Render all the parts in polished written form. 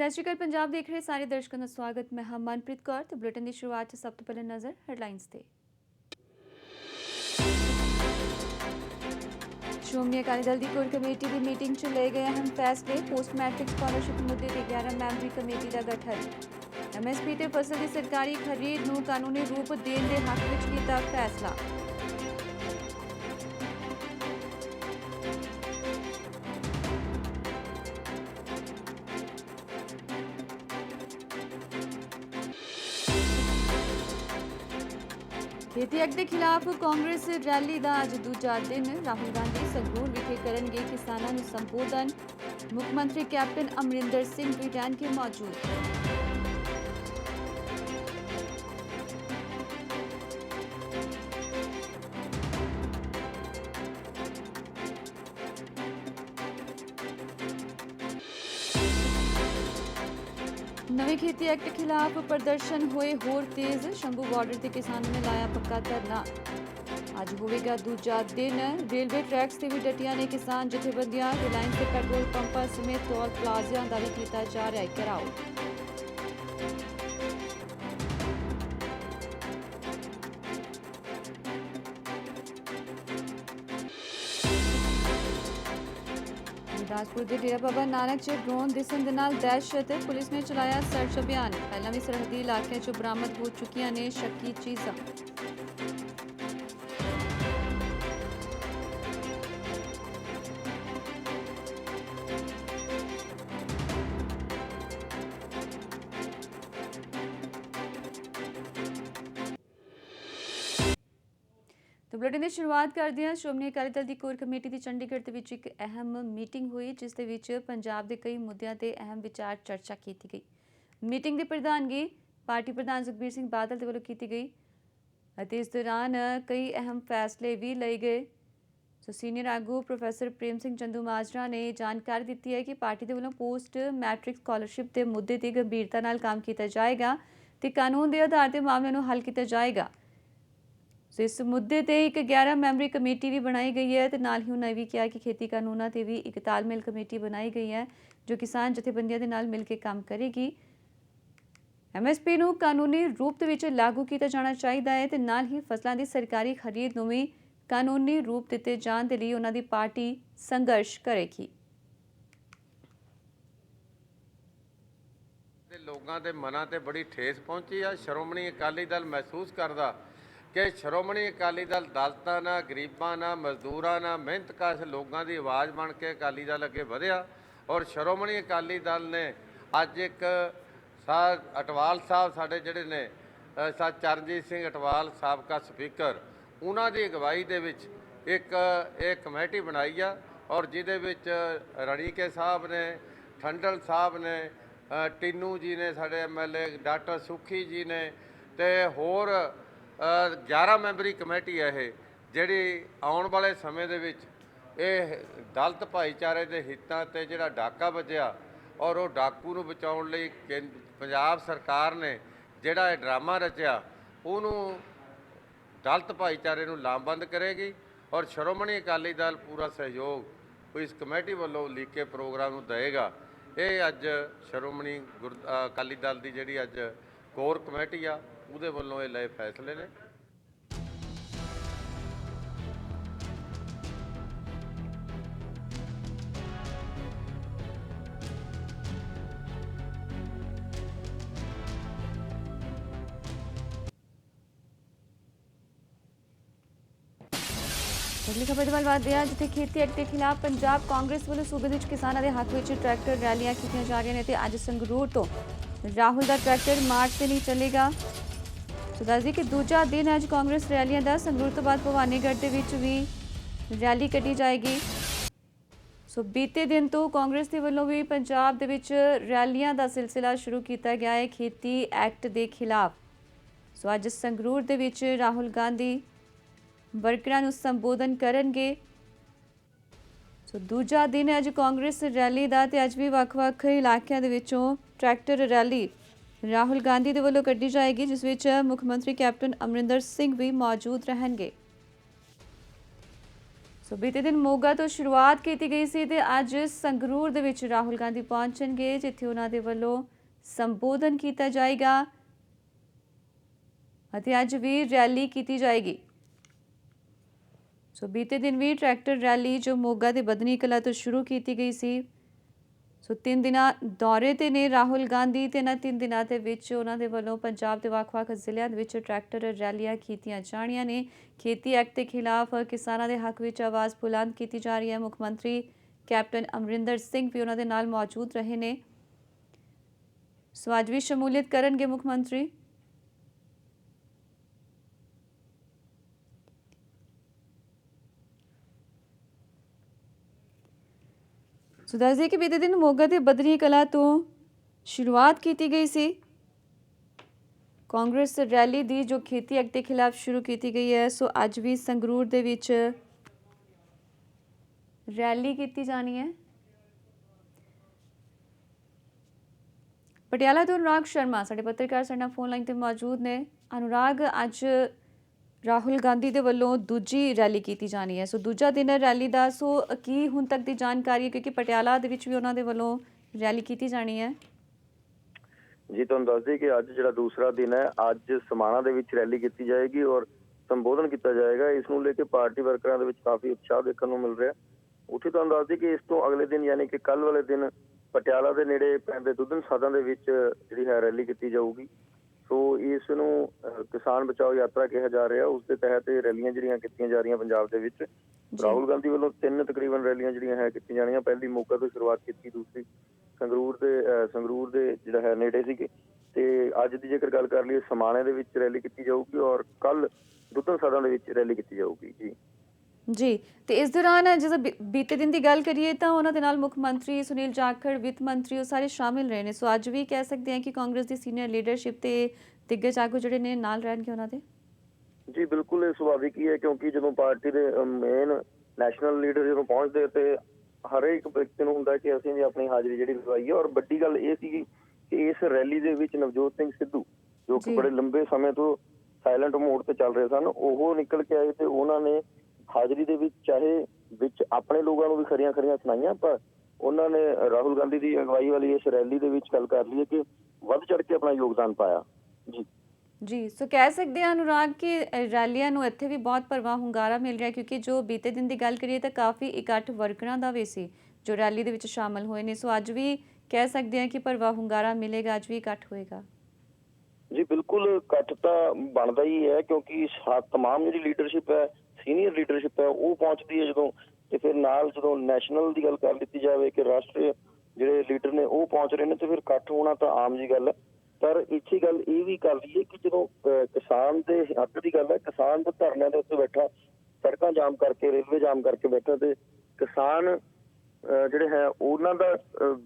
सत श्रीकाल पंजाब देख रहे सारे दर्शकों का स्वागत। मैं हाँ मनप्रीत कौर। तो बुलेटिन की शुरुआत सब तो पहले नज़र हेडलाइंस ते। श्रोमणी अकाली दल की कोर कमेटी की मीटिंग च ले गए अहम फैसले। पोस्ट मैट्रिक स्कॉलरशिप मुद्दे ते 11 मैंबरी कमेटी का गठन। MSP ते फसल की सरकारी खरीद नूं कानूनी रूप देने के हक विच कीता फैसला। खेती एक्ट के खिलाफ कांग्रेस रैली का अज दूजा दिन। राहुल गांधी संगरूर विखे करनगे किसानों को संबोधन। मुख्यमंत्री कैप्टन अमरिंदर सिंह भी रहणगे मौजूद। नवे खेती एक्ट के खिलाफ प्रदर्शन हुए होर तेज। शंभू बॉर्डर से किसानों ने लाया पक्का धरना। अज होगा दूजा दिन। रेलवे ट्रैक्स से भी डटिया ने किसान जथेबंदियां। रिलायंस के पेट्रोल पंपां समेत टोल प्लाजिया का भी किया जा रहा है घेराव। गुरदासपुर के डेरा बाबा नानक च ड्रोन दिसन दे नाल दहशत। पुलिस ने चलाया सर्च अभियान। पहला भी सरहदी इलाके च बरामद हो चुकियां ने शक्की चीज़ां। तो बुलेटिन की शुरुआत करते हैं। श्रोमणी अकाली दल की कोर कमेटी की चंडीगढ़ के विच एक अहम मीटिंग हुई, जिस दे विच पंजाब के कई मुद्दों पर अहम विचार चर्चा की गई। मीटिंग की प्रधानगी पार्टी प्रधान सुखबीर सिंह बादल के वलों की गई। इस दौरान कई अहम फैसले भी लिए गए। सो सीनियर आगू प्रोफैसर प्रेम सिंह चंदूमाजरा ने जानकारी दी है कि पार्टी के वलों पोस्ट मैट्रिक स्कॉलरशिप के मुद्दे की गंभीरता नाल काम किया जाएगा तो कानून के आधार पर मामले को हल किया जाएगा। सो इस मुद्दे ते एक 11 मैंबरी कमेटी भी बनाई गई है। तो नाल ही उन्होंने भी कहा कि खेती कानूनों ते भी एक तालमेल कमेटी बनाई गई है जो किसान जथेबंदियों के नाल मिलकर काम करेगी। MSP नूं कानूनी रूप दे विच लागू किया जाना चाहिए है तो नाल ही फसलों की सरकारी खरीद नूं भी कानूनी रूप दिते जाण दे लई उन्हां दी पार्टी संघर्ष करेगी। लोगों के मनां ते बड़ी ठेस पहुंची है। श्रोमणी अकाली दल महसूस करदा कि श्रोमणी अकाली दल दलितां नाल, गरीबां नाल, मजदूरां नाल, मेहनतकश लोगों की आवाज़ बन के अकाली दल अगे वधिया। और श्रोमणी अकाली दल ने अज एक अटवाल साहब साडे जिहड़े ने चरणजीत सिंह अटवाल साबका स्पीकर, उन्हां दी अगवाई दे विच एक कमेटी बनाई आ और जिहदे विच रणीके साहब ने, ठंडल साहब ने, टीनू जी ने, साडे MLA डॉक्टर सुखी जी ने, ते होर 11 मैंबरी कमेटी है ये जिहड़ी आउण वाले समय दे विच ਇਹ दलित भाईचारे के हितों ते जिहड़ा डाका वजिया और वो डाकू नूं बचाउण लई पंजाब सरकार ने जिहड़ा ये ड्रामा रचिया उहनूं दलित भाईचारे नूं लामबंद करेगी। और श्रोमणी अकाली दल पूरा सहयोग इस कमेटी वालों लीके प्रोग्राम नूं देगा। ये अज श्रोमणी अकाली दल की जिहड़ी अज कोर कमेटी आ उहदे वालों ये लए फैसले ने। अगली खबर वाल बात है जिथे खेती एक्ट के खिलाफ पंजाब कांग्रेस वालों सूबे विच किसानों के हक में ट्रैक्टर रैलियां की जा रही हैं। अज संगरूर तो राहुल का ट्रैक्टर मार्च से नहीं चलेगा। तो दस दी कि दूजा दिन अज कांग्रेस रैलियां का संगरूर तो बाद भवानीगढ़ के विच भी रैली कढ़ी जाएगी। सो बीते दिन तो कांग्रेस के वालों भी पंजाब दे विच रैलियां का सिलसिला शुरू किया गया है खेती एक्ट के खिलाफ। सो अज संगरूर दे विच राहुल गांधी वर्करां नूं संबोधन करनगे। सो दूजा दिन अज कांग्रेस रैली का तो अज भी वक्-वक् इलाकों के विचों ट्रैक्टर रैली राहुल गांधी दे वल्लों कड्ढी जाएगी, जिस विच मुख्यमंत्री कैप्टन अमरिंदर सिंह भी मौजूद रहेंगे। ਸੋ ਬੀਤੇ ਦਿਨ ਮੋਗਾ ਤੋਂ ਸ਼ੁਰੂਆਤ ਕੀਤੀ ਗਈ ਸੀ ਤੇ ਅੱਜ ਸੰਗਰੂਰ ਦੇ ਵਿੱਚ ਰਾਹੁਲ ਗਾਂਧੀ ਪਹੁੰਚਣਗੇ, ਜਿੱਥੇ ਉਹਨਾਂ ਦੇ ਵੱਲੋਂ ਸੰਬੋਧਨ ਕੀਤਾ ਜਾਏਗਾ ਅਤੇ ਅੱਜ ਵੀ ਰੈਲੀ ਕੀਤੀ ਜਾਏਗੀ। ਸੋ ਬੀਤੇ ਦਿਨ ਵੀ ਟਰੈਕਟਰ ਰੈਲੀ ਜੋ ਮੋਗਾ ਦੇ ਬਦਨੀ ਕਲਾਂ ਤੋਂ ਸ਼ੁਰੂ ਕੀਤੀ ਗਈ ਸੀ। ਸੋ 3 ਦਿਨਾਂ ਦੌਰੇ ਤੇ ਨੇ ਰਾਹੁਲ ਗਾਂਧੀ ਤੇ ਇਹਨਾਂ 3 ਦਿਨਾਂ ਦੇ ਵਿੱਚ ਉਹਨਾਂ ਦੇ ਵੱਲੋਂ ਪੰਜਾਬ ਦੇ ਵੱਖ-ਵੱਖ ਜ਼ਿਲ੍ਹਿਆਂ ਦੇ ਵਿੱਚ ਟਰੈਕਟਰ ਰੈਲੀਆਂ ਕੀਤੀਆਂ ਜਾਣੀਆਂ ਨੇ। ਖੇਤੀ ਐਕਟ ਦੇ ਖਿਲਾਫ ਕਿਸਾਨਾਂ ਦੇ ਹੱਕ ਵਿੱਚ ਆਵਾਜ਼ ਬੁਲੰਦ ਕੀਤੀ ਜਾ ਰਹੀ ਹੈ। ਮੁੱਖ ਮੰਤਰੀ ਕੈਪਟਨ ਅਮਰਿੰਦਰ ਸਿੰਘ ਵੀ ਉਹਨਾਂ ਦੇ ਨਾਲ ਮੌਜੂਦ ਰਹੇ ਨੇ। ਸੋ ਅੱਜ ਵੀ ਸ਼ਮੂਲੀਅਤ ਕਰਨਗੇ ਮੁੱਖ ਮੰਤਰੀ। ਸੋ ਦੱਸ ਦਈਏ ਕਿ ਬੀਤੇ ਦਿਨ ਮੋਗਾ ਦੇ ਬਦਨੀ ਕਲਾਂ ਤੋਂ ਸ਼ੁਰੂਆਤ ਕੀਤੀ ਗਈ ਸੀ ਕਾਂਗਰਸ ਰੈਲੀ ਦੀ, ਜੋ ਖੇਤੀ ਐਕਟ ਦੇ ਖਿਲਾਫ ਸ਼ੁਰੂ ਕੀਤੀ ਗਈ ਹੈ। ਸੋ ਅੱਜ ਵੀ ਸੰਗਰੂਰ ਦੇ ਵਿੱਚ ਰੈਲੀ ਕੀਤੀ ਜਾਣੀ ਹੈ। ਪਟਿਆਲਾ ਤੋਂ ਅਨੁਰਾਗ ਸ਼ਰਮਾ ਸਾਡੇ ਪੱਤਰਕਾਰ ਸਾਡੇ ਨਾਲ ਫੋਨ ਲਾਈਨ ਤੇ ਮੌਜੂਦ ਨੇ। ਅਨੁਰਾਗ, ਅੱਜ ਰਾਹੁਲ ਗਾਂਧੀ ਦੇ ਵੱਲੋਂ ਦੂਜੀ ਰੈਲੀ ਕੀਤੀ ਜਾਣੀ ਹੈ, ਸੋ ਦੂਜਾ ਦਿਨ ਹੈ ਰੈਲੀ ਦਾ। ਸੋ ਕੀ ਹੁਣ ਤੱਕ ਦੀ ਜਾਣਕਾਰੀ ਹੈ, ਕਿਉਂਕਿ ਪਟਿਆਲਾ ਦੇ ਵਿੱਚ ਵੀ ਉਹਨਾਂ ਦੇ ਵੱਲੋਂ ਰੈਲੀ ਕੀਤੀ ਜਾਣੀ ਹੈ? ਜੀ ਤੁਹਾਨੂੰ ਦੱਸ ਦਈਏ ਕਿ ਅੱਜ ਜਿਹੜਾ ਦੂਸਰਾ ਦਿਨ ਹੈ, ਅੱਜ ਸਮਾਣਾ ਦੇ ਵਿੱਚ ਰੈਲੀ ਕੀਤੀ ਜਾਏਗੀ ਔਰ ਸੰਬੋਧਨ ਕੀਤਾ ਜਾਏਗਾ। ਇਸ ਨੂੰ ਲੈ ਕੇ ਪਾਰਟੀ ਵਰਕਰਾਂ ਦੇ ਵਿੱਚ ਕਾਫੀ ਉਤਸ਼ਾਹ ਦੇਖਣ ਨੂੰ ਮਿਲ ਰਿਹਾ। ਉੱਥੇ ਤੁਹਾਨੂੰ ਦੱਸ ਦਈਏ ਕਿ ਇਸ ਤੋਂ ਅਗਲੇ ਦਿਨ ਯਾਨੀ ਕਿ ਕੱਲ੍ਹ ਵਾਲੇ ਦਿਨ ਪਟਿਆਲਾ ਦੇ ਨੇੜੇ ਪੈਂਦੇ ਦੁੱਧਨ ਸਾਧਾਂ ਦੇ ਵਿੱਚ ਜਿਹੜੀ ਹੈ ਰੈਲੀ ਕੀਤੀ ਜਾਊਗੀ। ਸੋ ਇਸ ਨੂੰ ਕਿਸਾਨ ਬਚਾਓ ਯਾਤਰਾ ਕਿਹਾ ਜਾ ਰਿਹਾ। ਉਸ ਦੇ ਤਹਿਤ ਇਹ ਰੈਲੀਆਂ ਜਿਹੜੀਆਂ ਕੀਤੀਆਂ ਜਾ ਰਹੀਆਂ ਪੰਜਾਬ ਦੇ ਵਿੱਚ। ਰਾਹੁਲ ਗਾਂਧੀ ਵੱਲੋਂ 3 ਤਕਰੀਬਨ ਰੈਲੀਆਂ ਜਿਹੜੀਆਂ ਹੈ ਕੀਤੀਆਂ ਜਾਣੀਆਂ। ਪਹਿਲੀ ਮੋਗਾ ਤੋਂ ਸ਼ੁਰੂਆਤ ਕੀਤੀ, ਦੂਸਰੀ ਸੰਗਰੂਰ ਦੇ ਜਿਹੜਾ ਹੈ ਨੇੜੇ ਸੀਗੇ, ਤੇ ਅੱਜ ਦੀ ਜੇਕਰ ਗੱਲ ਕਰ ਲਈਏ ਸਮਾਣੇ ਦੇ ਵਿੱਚ ਰੈਲੀ ਕੀਤੀ ਜਾਊਗੀ ਔਰ ਕੱਲ ਦੁੱਧਨ ਸਾਧਾਂ ਦੇ ਵਿੱਚ ਰੈਲੀ ਕੀਤੀ ਜਾਊਗੀ। ਜੀ, ਤੇ ਇਸ ਦੌਰਾਨ ਜਦੋਂ ਬੀਤੇ ਦਿਨ ਦੀ ਗੱਲ ਕਰੀਏ ਤਾਂ ਉਹਨਾਂ ਦੇ ਨਾਲ ਮੁੱਖ ਮੰਤਰੀ ਸੁਨੀਲ ਜਾਖੜ, ਵਿੱਤ ਮੰਤਰੀ, ਉਹ ਸਾਰੇ ਸ਼ਾਮਿਲ ਰਹੇ ਨੇ। ਸੋ ਅੱਜ ਵੀ ਕਹਿ ਸਕਦੇ ਹਾਂ ਕਿ ਕਾਂਗਰਸ ਦੀ ਸੀਨੀਅਰ ਲੀਡਰਸ਼ਿਪ ਤੇ ਦਿੱਗਜ ਆਗੂ ਜਿਹੜੇ ਨੇ ਨਾਲ ਰਹਿਣਗੇ ਉਹਨਾਂ ਦੇ। ਜੀ ਬਿਲਕੁਲ, ਇਹ ਸੁਭਾਵਿਕ ਹੀ ਹੈ, ਕਿਉਂਕਿ ਜਦੋਂ ਪਾਰਟੀ ਦੇ ਮੇਨ ਨੈਸ਼ਨਲ ਲੀਡਰ ਜਦੋਂ ਪਹੁੰਚਦੇ ਤੇ ਹਰੇਕ ਵਿਅਕਤੀ ਨੂੰ ਹੁੰਦਾ ਕਿ ਅਸੀਂ ਵੀ ਆਪਣੀ ਹਾਜ਼ਰੀ ਜਿਹੜੀ ਲਗਾਈ ਹੈ। ਔਰ ਵੱਡੀ ਗੱਲ ਇਹ ਸੀਗੀ ਕਿ ਇਸ ਰੈਲੀ ਦੇ ਵਿੱਚ ਨਵਜੋਤ ਸਿੰਘ ਸਿੱਧੂ, ਜੋ ਕਿ ਬੜੇ ਲੰਬੇ ਸਮੇਂ ਤੋਂ ਸਾਇਲੈਂਟ ਮੋਡ ਤੇ ਚੱਲ ਰਹੇ ਸਨ, ਉਹ ਨਿਕਲ ਕੇ ਆਏ ਤੇ ਉਹਨਾਂ ਨੇ ਹਾਜ਼ਰੀ ਦੇ ਵਿੱਚ ਚਾਹੇ ਵਿੱਚ ਆਪਣੇ ਲੋਕਾਂ ਨੂੰ ਵੀ ਖਰੀਆਂ ਸੁਣਾਈਆਂ, ਪਰ ਉਹਨਾਂ ਨੇ ਰਾਹੁਲ ਗਾਂਧੀ ਦੀ ਅਗਵਾਈ ਵਾਲੀ ਇਸ ਰੈਲੀ ਦੇ ਵਿੱਚ ਗੱਲ ਕਰ ਲਈ ਕਿ ਵੱਧ ਚੜ ਕੇ ਆਪਣਾ ਯੋਗਦਾਨ ਪਾਇਆ। ਜੀ, ਸੋ ਕਹਿ ਸਕਦੇ ਹਾਂ ਅਨੁਰਾਗ ਕਿ ਰੈਲੀਆਂ ਨੂੰ ਇੱਥੇ ਵੀ ਬਹੁਤ ਭਰਵਾਂ ਹੁੰਗਾਰਾ ਮਿਲ ਰਿਹਾ, ਕਿਉਂਕਿ ਜੋ ਬੀਤੇ ਦਿਨ ਦੀ ਗੱਲ ਕਰੀਏ ਤਾਂ ਕਾਫੀ ਇਕੱਠ ਵਰਕਰਾਂ ਦਾ ਵੀ ਸੀ ਜੋ ਰੈਲੀ ਦੇ ਵਿੱਚ ਸ਼ਾਮਲ ਹੋਏ ਨੇ। ਸੋ ਅੱਜ ਵੀ ਕਹਿ ਸਕਦੇ ਹਾਂ ਕਿ ਭਰਵਾਂ ਹੁੰਗਾਰਾ ਮਿਲੇਗਾ, ਅੱਜ ਵੀ ਇਕੱਠ ਹੋਏਗਾ। ਜੀ ਬਿਲਕੁਲ, ਇਕੱਠ ਤਾਂ ਬਣਦਾ ਹੀ ਹੈ, ਕਿਉਂਕਿ ਤਮਾਮ ਜਿਹੜੀ ਲੀਡਰਸ਼ਿਪ ਹੈ, ਸੀਨੀਅਰ ਲੀਡਰਸ਼ਿਪ ਹੈ, ਉਹ ਪਹੁੰਚਦੀ ਹੈ ਜਦੋਂ, ਤੇ ਫਿਰ ਨਾਲ ਜਦੋਂ ਨੈਸ਼ਨਲ ਦੀ ਗੱਲ ਕਰ ਲਿੱਤੀ ਜਾਵੇ ਕਿ ਰਾਸ਼ਟਰੀ ਜਿਹੜੇ ਲੀਡਰ ਨੇ ਉਹ ਪਹੁੰਚ ਰਹੇ ਨੇ, ਤੇ ਫਿਰ ਇਕੱਠ ਹੋਣਾ ਤਾਂ ਆਮ ਜੀ ਗੱਲ ਹੈ। ਪਰ ਇੱਥੇ ਗੱਲ ਇਹ ਵੀ ਕਰ ਲਈਏ ਕਿ ਜਦੋਂ ਕਿਸਾਨ ਦੇ ਹੱਕ ਦੀ ਗੱਲ ਹੈ, ਕਿਸਾਨ ਦੇ ਧਰਨਿਆਂ ਦੇ ਉੱਤੇ ਬੈਠਾ, ਸੜਕਾਂ ਜਾਮ ਕਰਕੇ, ਰੇਲਵੇ ਜਾਮ ਕਰਕੇ ਬੈਠਾ, ਤੇ ਕਿਸਾਨ ਜਿਹੜੇ ਹੈ ਉਹਨਾਂ ਦਾ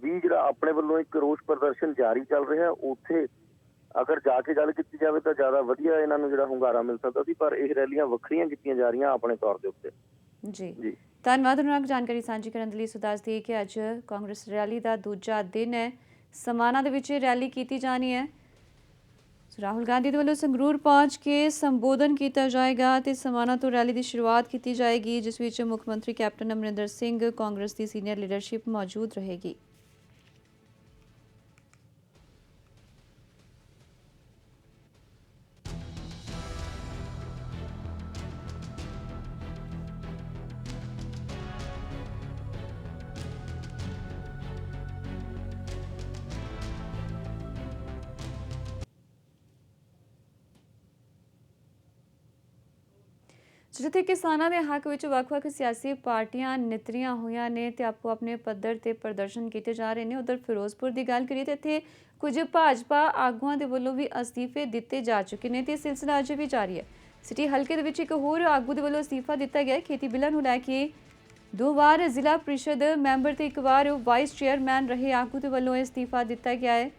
ਵੀ ਜਿਹੜਾ ਆਪਣੇ ਵੱਲੋਂ ਇੱਕ ਰੋਸ ਪ੍ਰਦਰਸ਼ਨ ਜਾਰੀ ਚੱਲ ਰਿਹਾ। ਉੱਥੇ ਅਗਰ ਜਾ ਕੇ ਗੱਲ ਕੀਤੀ ਜਾਵੇ ਤਾਂ ਜ਼ਿਆਦਾ ਵਧੀਆ ਇਹਨਾਂ ਨੂੰ ਜਿਹੜਾ ਹੁੰਗਾਰਾ ਮਿਲ ਸਕਦਾ ਸੀ, ਪਰ ਇਹ ਰੈਲੀਆਂ ਵੱਖਰੀਆਂ ਕੀਤੀਆਂ ਜਾ ਰਹੀਆਂ ਆਪਣੇ ਤੌਰ ਦੇ ਉੱਤੇ। ਜੀ ਧੰਨਵਾਦ ਅਨੁਰਾਗ ਜਾਣਕਾਰੀ ਸਾਂਝੀ ਕਰਨ ਦੇ ਲਈ। ਸੋ ਦੱਸ ਦਈਏ ਕਿ ਅੱਜ ਕਾਂਗਰਸ ਰੈਲੀ ਦਾ ਦੂਜਾ ਦਿਨ ਹੈ। ਸਮਾਣਾ ਦੇ ਵਿੱਚ ਰੈਲੀ ਕੀਤੀ ਜਾਣੀ ਹੈ। ਰਾਹੁਲ ਗਾਂਧੀ ਦੇ ਵੱਲੋਂ ਸੰਗਰੂਰ ਪਹੁੰਚ ਕੇ ਸੰਬੋਧਨ ਕੀਤਾ ਜਾਏਗਾ ਤੇ ਸਮਾਣਾ ਤੋਂ ਰੈਲੀ ਦੀ ਸ਼ੁਰੂਆਤ ਕੀਤੀ ਜਾਏਗੀ, ਜਿਸ ਵਿੱਚ ਮੁੱਖ ਮੰਤਰੀ ਕੈਪਟਨ ਅਮਰਿੰਦਰ ਸਿੰਘ, ਕਾਂਗਰਸ ਦੀ ਸੀਨੀਅਰ ਲੀਡਰਸ਼ਿਪ ਮੌਜੂਦ ਰਹੇਗੀ। ਜਿੱਥੇ ਕਿਸਾਨਾਂ ਦੇ ਹੱਕ ਵਿੱਚ ਵੱਖ-ਵੱਖ ਸਿਆਸੀ ਪਾਰਟੀਆਂ ਨਿਤਰੀਆਂ ਹੋਈਆਂ ਨੇ ਤੇ ਆਪੋ ਆਪਣੇ ਪੱਧਰ ਤੇ ਪ੍ਰਦਰਸ਼ਨ ਕੀਤੇ ਜਾ ਰਹੇ ਨੇ। ਉਧਰ ਫਿਰੋਜ਼ਪੁਰ ਦੀ ਗੱਲ ਕਰੀਏ ਤਾਂ ਇੱਥੇ ਕੁਝ ਭਾਜਪਾ ਆਗੂਆਂ ਦੇ ਵੱਲੋਂ ਵੀ ਅਸਤੀਫੇ ਦਿੱਤੇ ਜਾ ਚੁੱਕੇ ਨੇ ਤੇ ਇਹ ਸਿਲਸਿਲਾ ਅਜੇ ਵੀ ਜਾਰੀ ਹੈ। ਸਿਟੀ ਹਲਕੇ ਦੇ ਵਿੱਚ ਇੱਕ ਹੋਰ ਆਗੂ ਦੇ ਵੱਲੋਂ ਅਸਤੀਫਾ ਦਿੱਤਾ ਗਿਆ। ਖੇਤੀ ਬਿੱਲਾਂ ਨੂੰ ਲੈ ਕੇ 2 ਵਾਰ ਜ਼ਿਲ੍ਹਾ ਪ੍ਰੀਸ਼ਦ ਮੈਂਬਰ ਤੇ 1 ਵਾਰ ਵਾਈਸ ਚੇਅਰਮੈਨ ਰਹੇ ਆਗੂ ਦੇ ਵੱਲੋਂ ਅਸਤੀਫਾ ਦਿੱਤਾ ਗਿਆ ਹੈ।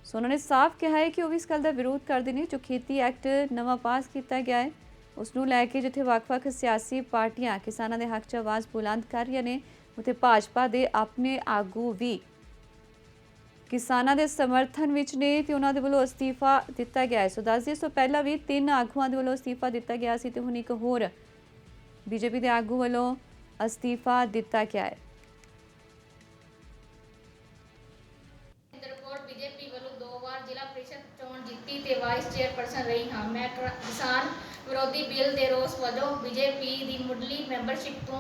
ਸੋ ਉਹਨਾਂ ਨੇ ਸਾਫ਼ ਕਿਹਾ ਹੈ ਕਿ ਉਹ ਵੀ ਇਸ ਗੱਲ ਦਾ ਵਿਰੋਧ ਕਰਦੇ ਨੇ ਜੋ ਖੇਤੀ ਐਕਟ ਨਵਾਂ ਪਾਸ ਕੀਤਾ ਗਿਆ ਹੈ, ਉਸ ਨੂੰ ਲੈ ਕੇ ਜਿੱਥੇ ਵੱਖ-ਵੱਖ ਸਿਆਸੀ ਪਾਰਟੀਆਂ ਕਿਸਾਨਾਂ ਦੇ ਹੱਕ 'ਚ ਆਵਾਜ਼ ਬੁਲੰਦ ਕਰ ਰਹੀਆਂ ਨੇ, ਉੱਥੇ ਭਾਜਪਾ ਦੇ ਆਪਣੇ ਆਗੂ ਵੀ ਕਿਸਾਨਾਂ ਦੇ ਸਮਰਥਨ ਵਿੱਚ ਨੇ ਤੇ ਉਹਨਾਂ ਦੇ ਵੱਲੋਂ ਅਸਤੀਫਾ ਦਿੱਤਾ ਗਿਆ ਹੈ। ਸੋ ਦੱਸ ਦਈਏ, ਇਸ ਤੋਂ ਪਹਿਲਾਂ ਵੀ 3 ਆਗੂਆਂ ਦੇ ਵੱਲੋਂ ਅਸਤੀਫਾ ਦਿੱਤਾ ਗਿਆ ਸੀ ਤੇ ਹੁਣ ਇੱਕ ਹੋਰ ਬੀਜੇਪੀ ਦੇ ਆਗੂ ਵੱਲੋਂ ਅਸਤੀਫਾ ਦਿੱਤਾ ਗਿਆ ਹੈ। बीजेपी ਵੱਲੋਂ 2 ਵਾਰ ਜ਼ਿਲ੍ਹਾ ਪ੍ਰੀਸ਼ਦ ਚੋਣ ਜਿੱਤੀ ਤੇ ਵਾਈਸ ਚੇਅਰਪਰਸਨ ਰਹੀ ਹਾਂ। ਮੈਂ ਕਿਸਾਨ ਵਿਰੋਧੀ ਬਿੱਲ ਦੇ ਰੋਸ ਵਜੋਂ ਬੀਜੇਪੀ ਦੀ ਮੁੱਢਲੀ ਮੈਂਬਰਸ਼ਿਪ ਤੋਂ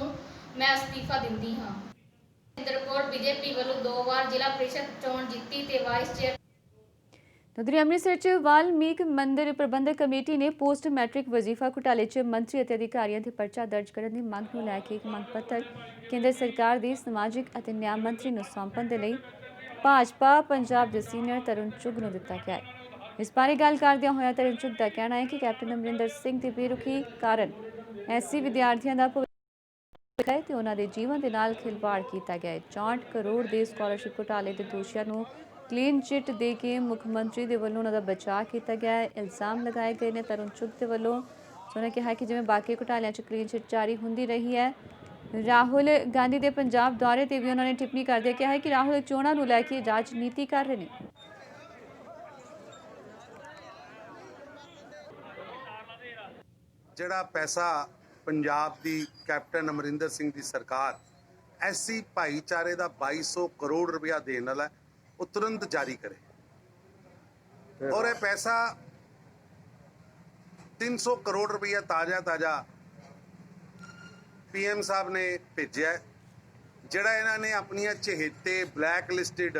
ਮੈਂ ਅਸਤੀਫਾ ਦਿੰਦੀ ਹਾਂ। ਬੀਜੇਪੀ ਵੱਲੋਂ 2 ਵਾਰ ਜ਼ਿਲ੍ਹਾ ਪ੍ਰੀਸ਼ਦ ਚੋਣ ਜਿੱਤੀ ਤੇ ਵਾਈਸ ਚੇਅਰ ਉਧਰ ਅੰਮ੍ਰਿਤਸਰ 'ਚ ਵਾਲਮੀਕ ਮੰਦਿਰ ਪ੍ਰਬੰਧਕ ਕਮੇਟੀ ਨੇ ਪੋਸਟ ਮੈਟ੍ਰਿਕ ਵਜ਼ੀਫਾ ਘੁਟਾਲੇ 'ਚ ਮੰਤਰੀ ਅਤੇ ਅਧਿਕਾਰੀਆਂ ਤੇ ਪਰਚਾ ਦਰਜ ਕਰਨ ਦੀ ਮੰਗ ਨੂੰ ਲੈ ਕੇ ਇੱਕ ਮੰਗ ਪੱਤਰ ਕੇਂਦਰ ਸਰਕਾਰ ਦੀ ਸਮਾਜਿਕ ਅਤੇ ਨਿਆਂ ਮੰਤਰੀ ਨੂੰ ਸੌਂਪਣ ਦੇ ਲਈ ਭਾਜਪਾ ਪੰਜਾਬ ਦੇ ਸੀਨੀਅਰ ਤਰੁਣ ਚੁੱਘ ਨੂੰ ਦਿੱਤਾ ਗਿਆ ਹੈ। ਇਸ ਬਾਰੇ ਗੱਲ ਕਰਦਿਆਂ ਹੋਇਆ ਤਰੁਣ ਚੁੱਘ ਦਾ ਕਹਿਣਾ ਹੈ ਕਿ ਕੈਪਟਨ ਅਮਰਿੰਦਰ ਸਿੰਘ ਦੀ ਬੇਰੁਖੀ ਕਾਰਨ ਐਸਸੀ ਵਿਦਿਆਰਥੀਆਂ ਦਾ ਭਵਿੱਖ ਹੈ ਤੇ ਉਹਨਾਂ ਦੇ ਜੀਵਨ ਦੇ ਨਾਲ ਖਿਲਵਾੜ ਕੀਤਾ ਗਿਆ ਹੈ। 64 ਕਰੋੜ ਦੇ ਸਕਾਲਰਸ਼ਿਪ ਘੁਟਾਲੇ ਦੇ ਦੋਸ਼ੀਆਂ ਨੂੰ ਕਲੀਨ ਚਿੱਟ ਦੇ ਕੇ ਮੁੱਖ ਮੰਤਰੀ ਦੇ ਵੱਲੋਂ ਉਹਨਾਂ ਦਾ ਬਚਾਅ ਕੀਤਾ ਗਿਆ ਹੈ। ਇਲਜ਼ਾਮ ਲਗਾਏ ਗਏ ਨੇ ਤਰੁਣ ਚੁੱਘ ਦੇ ਵੱਲੋਂ। ਉਹਨਾਂ ਕਿਹਾ ਕਿ ਜਿਵੇਂ ਬਾਕੀ ਘੁਟਾਲਿਆਂ 'ਚ ਕਲੀਨ ਚਿੱਟ ਜਾਰੀ ਹੁੰਦੀ ਰਹੀ ਹੈ। ਰਾਹੁਲ ਗਾਂਧੀ ਦੇ ਪੰਜਾਬ ਦੌਰੇ ਤੇ ਵੀ ਉਹਨਾਂ ਨੇ ਟਿੱਪਣੀ ਕਰਦੇ ਕਿਹਾ ਹੈ ਕਿ ਰਾਹੁਲ ਚੋਣਾਂ ਨੂੰ ਲੈ ਕੇ ਰਾਜਨੀਤੀ ਕਰ ਰਹੇ ਨੇ। ਜਿਹੜਾ ਪੈਸਾ ਪੰਜਾਬ ਦੀ ਕੈਪਟਨ ਅਮਰਿੰਦਰ ਸਿੰਘ ਦੀ ਸਰਕਾਰ ਐਸਸੀ ਭਾਈਚਾਰੇ ਦਾ 2200 ਕਰੋੜ ਰੁਪਇਆ ਦੇਣ ਵਾਲਾ ਉਹ ਤੁਰੰਤ ਜਾਰੀ ਕਰੇ ਔਰ ਇਹ ਪੈਸਾ 300 ਕਰੋੜ ਰੁਪਇਆ ਤਾਜ਼ਾ ਪੀਐਮ ਸਾਹਿਬ ਨੇ ਭੇਜਿਆ ਜਿਹੜਾ ਇਹਨਾਂ ਨੇ ਆਪਣੀਆਂ ਚਹੇਤੇ ਬਲੈਕ ਲਿਸਟਡ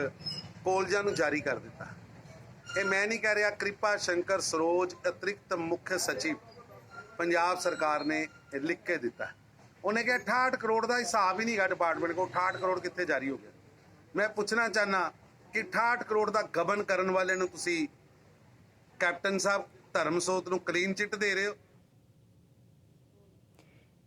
ਕਾਲਜਾਂ ਨੂੰ ਜਾਰੀ ਕਰ ਦਿੱਤਾ। ਇਹ ਮੈਂ ਨਹੀਂ ਕਹਿ ਰਿਹਾ, ਕਿਰਪਾ ਸ਼ੰਕਰ ਸਰੋਜ ਅਤਿਰਿਕਤ ਮੁੱਖ ਸਚਿਵ ਪੰਜਾਬ ਸਰਕਾਰ ਨੇ ਲਿਖ ਕੇ ਦਿੱਤਾ। ਉਹਨੇ ਕਿਹਾ 68 ਕਰੋੜ ਦਾ ਹਿਸਾਬ ਹੀ ਨਹੀਂ ਗਾ ਡਿਪਾਰਟਮੈਂਟ ਕੋਲ। 68 ਕਰੋੜ ਕਿੱਥੇ ਜਾਰੀ ਹੋ ਗਿਆ? ਮੈਂ ਪੁੱਛਣਾ ਚਾਹਨਾ ਕਿ 68 ਕਰੋੜ ਦਾ ਗਬਨ ਕਰਨ ਵਾਲੇ ਨੂੰ ਤੁਸੀਂ ਕੈਪਟਨ ਸਾਹਿਬ ਧਰਮਸੋਤ ਨੂੰ ਕਲੀਨ ਚਿੱਟ ਦੇ ਰਹੇ ਹੋ।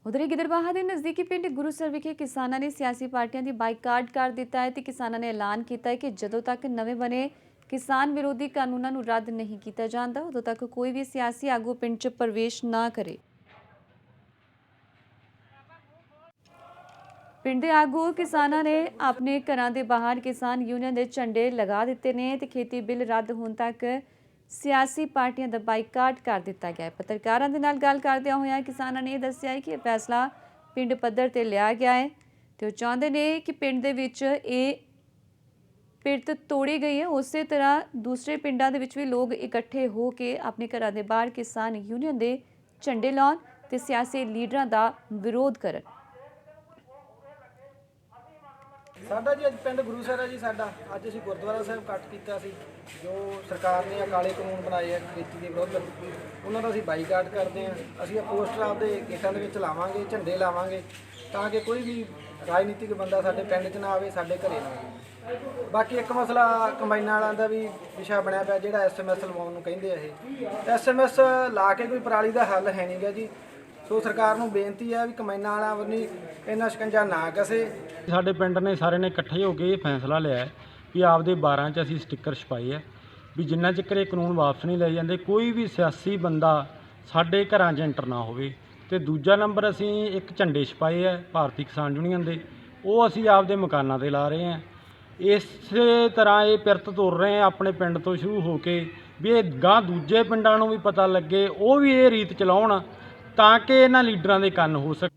ਉਧਰ ਗਿੱਦੜਬਾਹਾ ਦੇ ਨਜ਼ਦੀਕੀ ਪਿੰਡ ਗੁਰੂਸਰ ਵਿਖੇ ਕਿਸਾਨਾਂ ਨੇ ਸਿਆਸੀ ਪਾਰਟੀਆਂ ਦੀ ਬਾਈਕਾਟ ਕਰ ਦਿੱਤਾ ਹੈ ਤੇ ਕਿਸਾਨਾਂ ਨੇ ਐਲਾਨ ਕੀਤਾ ਹੈ ਕਿ ਜਦੋਂ ਤੱਕ ਨਵੇਂ ਬਣੇ ਕਿਸਾਨ ਵਿਰੋਧੀ ਕਾਨੂੰਨਾਂ ਨੂੰ ਰੱਦ ਨਹੀਂ ਕੀਤਾ ਜਾਂਦਾ ਉਦੋਂ ਤੱਕ ਕੋਈ ਵੀ ਸਿਆਸੀ ਆਗੂ ਪਿੰਡ 'ਚ ਪ੍ਰਵੇਸ਼ ਨਾ ਕਰੇ। ਪਿੰਡ ਦੇ ਆਗੂ ਕਿਸਾਨਾਂ ਨੇ ਆਪਣੇ ਘਰਾਂ ਦੇ ਬਾਹਰ ਕਿਸਾਨ ਯੂਨੀਅਨ ਦੇ ਝੰਡੇ ਲਗਾ ਦਿੱਤੇ ਨੇ ਤੇ ਖੇਤੀ ਬਿੱਲ ਰੱਦ ਹੋਣ ਤੱਕ ਸਿਆਸੀ ਪਾਰਟੀਆਂ ਦਾ ਬਾਈਕਾਟ ਕਰ ਦਿੱਤਾ ਗਿਆ ਹੈ। ਪੱਤਰਕਾਰਾਂ ਦੇ ਨਾਲ ਗੱਲ ਕਰਦਿਆਂ ਹੋਇਆਂ ਕਿਸਾਨਾਂ ਨੇ ਦੱਸਿਆ ਹੈ ਕਿ ਇਹ ਫੈਸਲਾ ਪਿੰਡ ਪੱਧਰ ਤੇ ਲਿਆ ਗਿਆ ਹੈ ਤੇ ਉਹ ਚਾਹੁੰਦੇ ਨੇ ਕਿ ਪਿੰਡ ਦੇ ਵਿੱਚ ਇਹ ਪਿਰਤ ਤੋੜੀ ਗਈ ਹੈ ਉਸੇ ਤਰ੍ਹਾਂ ਦੂਸਰੇ ਪਿੰਡਾਂ ਦੇ ਵਿੱਚ ਵੀ ਲੋਕ ਇਕੱਠੇ ਹੋ ਕੇ ਆਪਣੇ ਘਰਾਂ ਦੇ ਬਾਹਰ ਕਿਸਾਨ ਯੂਨੀਅਨ ਦੇ ਝੰਡੇ ਲਾਉਣ ਤੇ ਸਿਆਸੀ ਲੀਡਰਾਂ ਦਾ ਵਿਰੋਧ ਕਰਨ। ਸਾਡਾ ਜੀ ਅੱਜ ਪਿੰਡ ਗੁਰੂਸਰ ਹੈ ਜੀ। ਸਾਡਾ ਅੱਜ ਅਸੀਂ ਗੁਰਦੁਆਰਾ ਸਾਹਿਬ ਕੱਟ ਕੀਤਾ ਸੀ। ਜੋ ਸਰਕਾਰ ਨੇ ਕਾਲੇ ਕਾਨੂੰਨ ਬਣਾਏ ਆ ਖੇਤੀ ਦੇ ਵਿਰੁੱਧ, ਉਹਨਾਂ ਦਾ ਅਸੀਂ ਬਾਈਕਾਟ ਕਰਦੇ ਹਾਂ। ਅਸੀਂ ਇਹ ਪੋਸਟਰ ਆਪਦੇ ਗੇਟਾਂ ਦੇ ਵਿੱਚ ਲਾਵਾਂਗੇ, ਝੰਡੇ ਲਾਵਾਂਗੇ ਤਾਂ ਕਿ ਕੋਈ ਵੀ ਰਾਜਨੀਤਿਕ ਬੰਦਾ ਸਾਡੇ ਪਿੰਡ 'ਚ ਨਾ ਆਵੇ, ਸਾਡੇ ਘਰੇ ਨਾ ਆਵੇ। ਬਾਕੀ ਇੱਕ ਮਸਲਾ ਕੰਬਾਈਨਾਂ ਵਾਲਿਆਂ ਦਾ ਵੀ ਵਿਸ਼ਾ ਬਣਿਆ ਪਿਆ ਜਿਹੜਾ SMS ਲਵਾਉਣ ਨੂੰ ਕਹਿੰਦੇ ਆ। ਇਹ SMS ਲਾ ਕੇ ਕੋਈ ਪਰਾਲੀ ਦਾ ਹੱਲ ਹੈ ਨਹੀਂ ਗਾ ਜੀ। ਸੋ ਸਰਕਾਰ ਨੂੰ ਬੇਨਤੀ ਹੈ ਵੀ ਕੰਬਾਈਨਾਂ ਵਾਲਿਆਂ ਵੱਲੋਂ ਇੰਨਾ ਸ਼ਿਕੰਜਾ ਨਾ ਕਸੇ। ਸਾਡੇ ਪਿੰਡ ਨੇ ਸਾਰੇ ਨੇ ਇਕੱਠੇ ਹੋ ਕੇ ਇਹ ਫੈਸਲਾ ਲਿਆ ਵੀ ਆਪਦੇ 12 'ਚ ਅਸੀਂ ਸਟicker ਛਪਾਏ ਆ ਵੀ ਜਿੰਨਾ ਚਿਰ ਇਹ ਕਾਨੂੰਨ ਵਾਪਸ ਨਹੀਂ ਲਏ ਜਾਂਦੇ ਕੋਈ ਵੀ ਸਿਆਸੀ ਬੰਦਾ ਸਾਡੇ ਘਰਾਂ 'ਚ ਐਂਟਰ ਨਾ ਹੋਵੇ। ਤੇ ਦੂਜਾ ਨੰਬਰ ਅਸੀਂ ਇੱਕ ਝੰਡੇ ਛਪਾਏ ਆ ਭਾਰਤੀ ਕਿਸਾਨ ਯੂਨੀਅਨ ਦੇ, ਉਹ ਅਸੀਂ ਆਪਦੇ ਮਕਾਨਾਂ 'ਤੇ ਲਾ ਰਹੇ ਹਾਂ। ਇਸੇ ਤਰ੍ਹਾਂ ਇਹ ਪਿਰਤ ਤੁਰ ਰਹੇ ਆ ਆਪਣੇ ਪਿੰਡ ਤੋਂ ਸ਼ੁਰੂ ਹੋ ਕੇ ਵੀ ਇਹ ਗਾਂ ਦੂਜੇ ਪਿੰਡਾਂ ਨੂੰ ਵੀ ਪਤਾ ਲੱਗੇ, ਉਹ ਵੀ ਇਹ ਰੀਤ ਚਲਾਉਣ ਤਾਂ ਕਿ ਇਹਨਾਂ ਲੀਡਰਾਂ ਦੇ ਕੰਨ ਹੋ ਸਕੇ।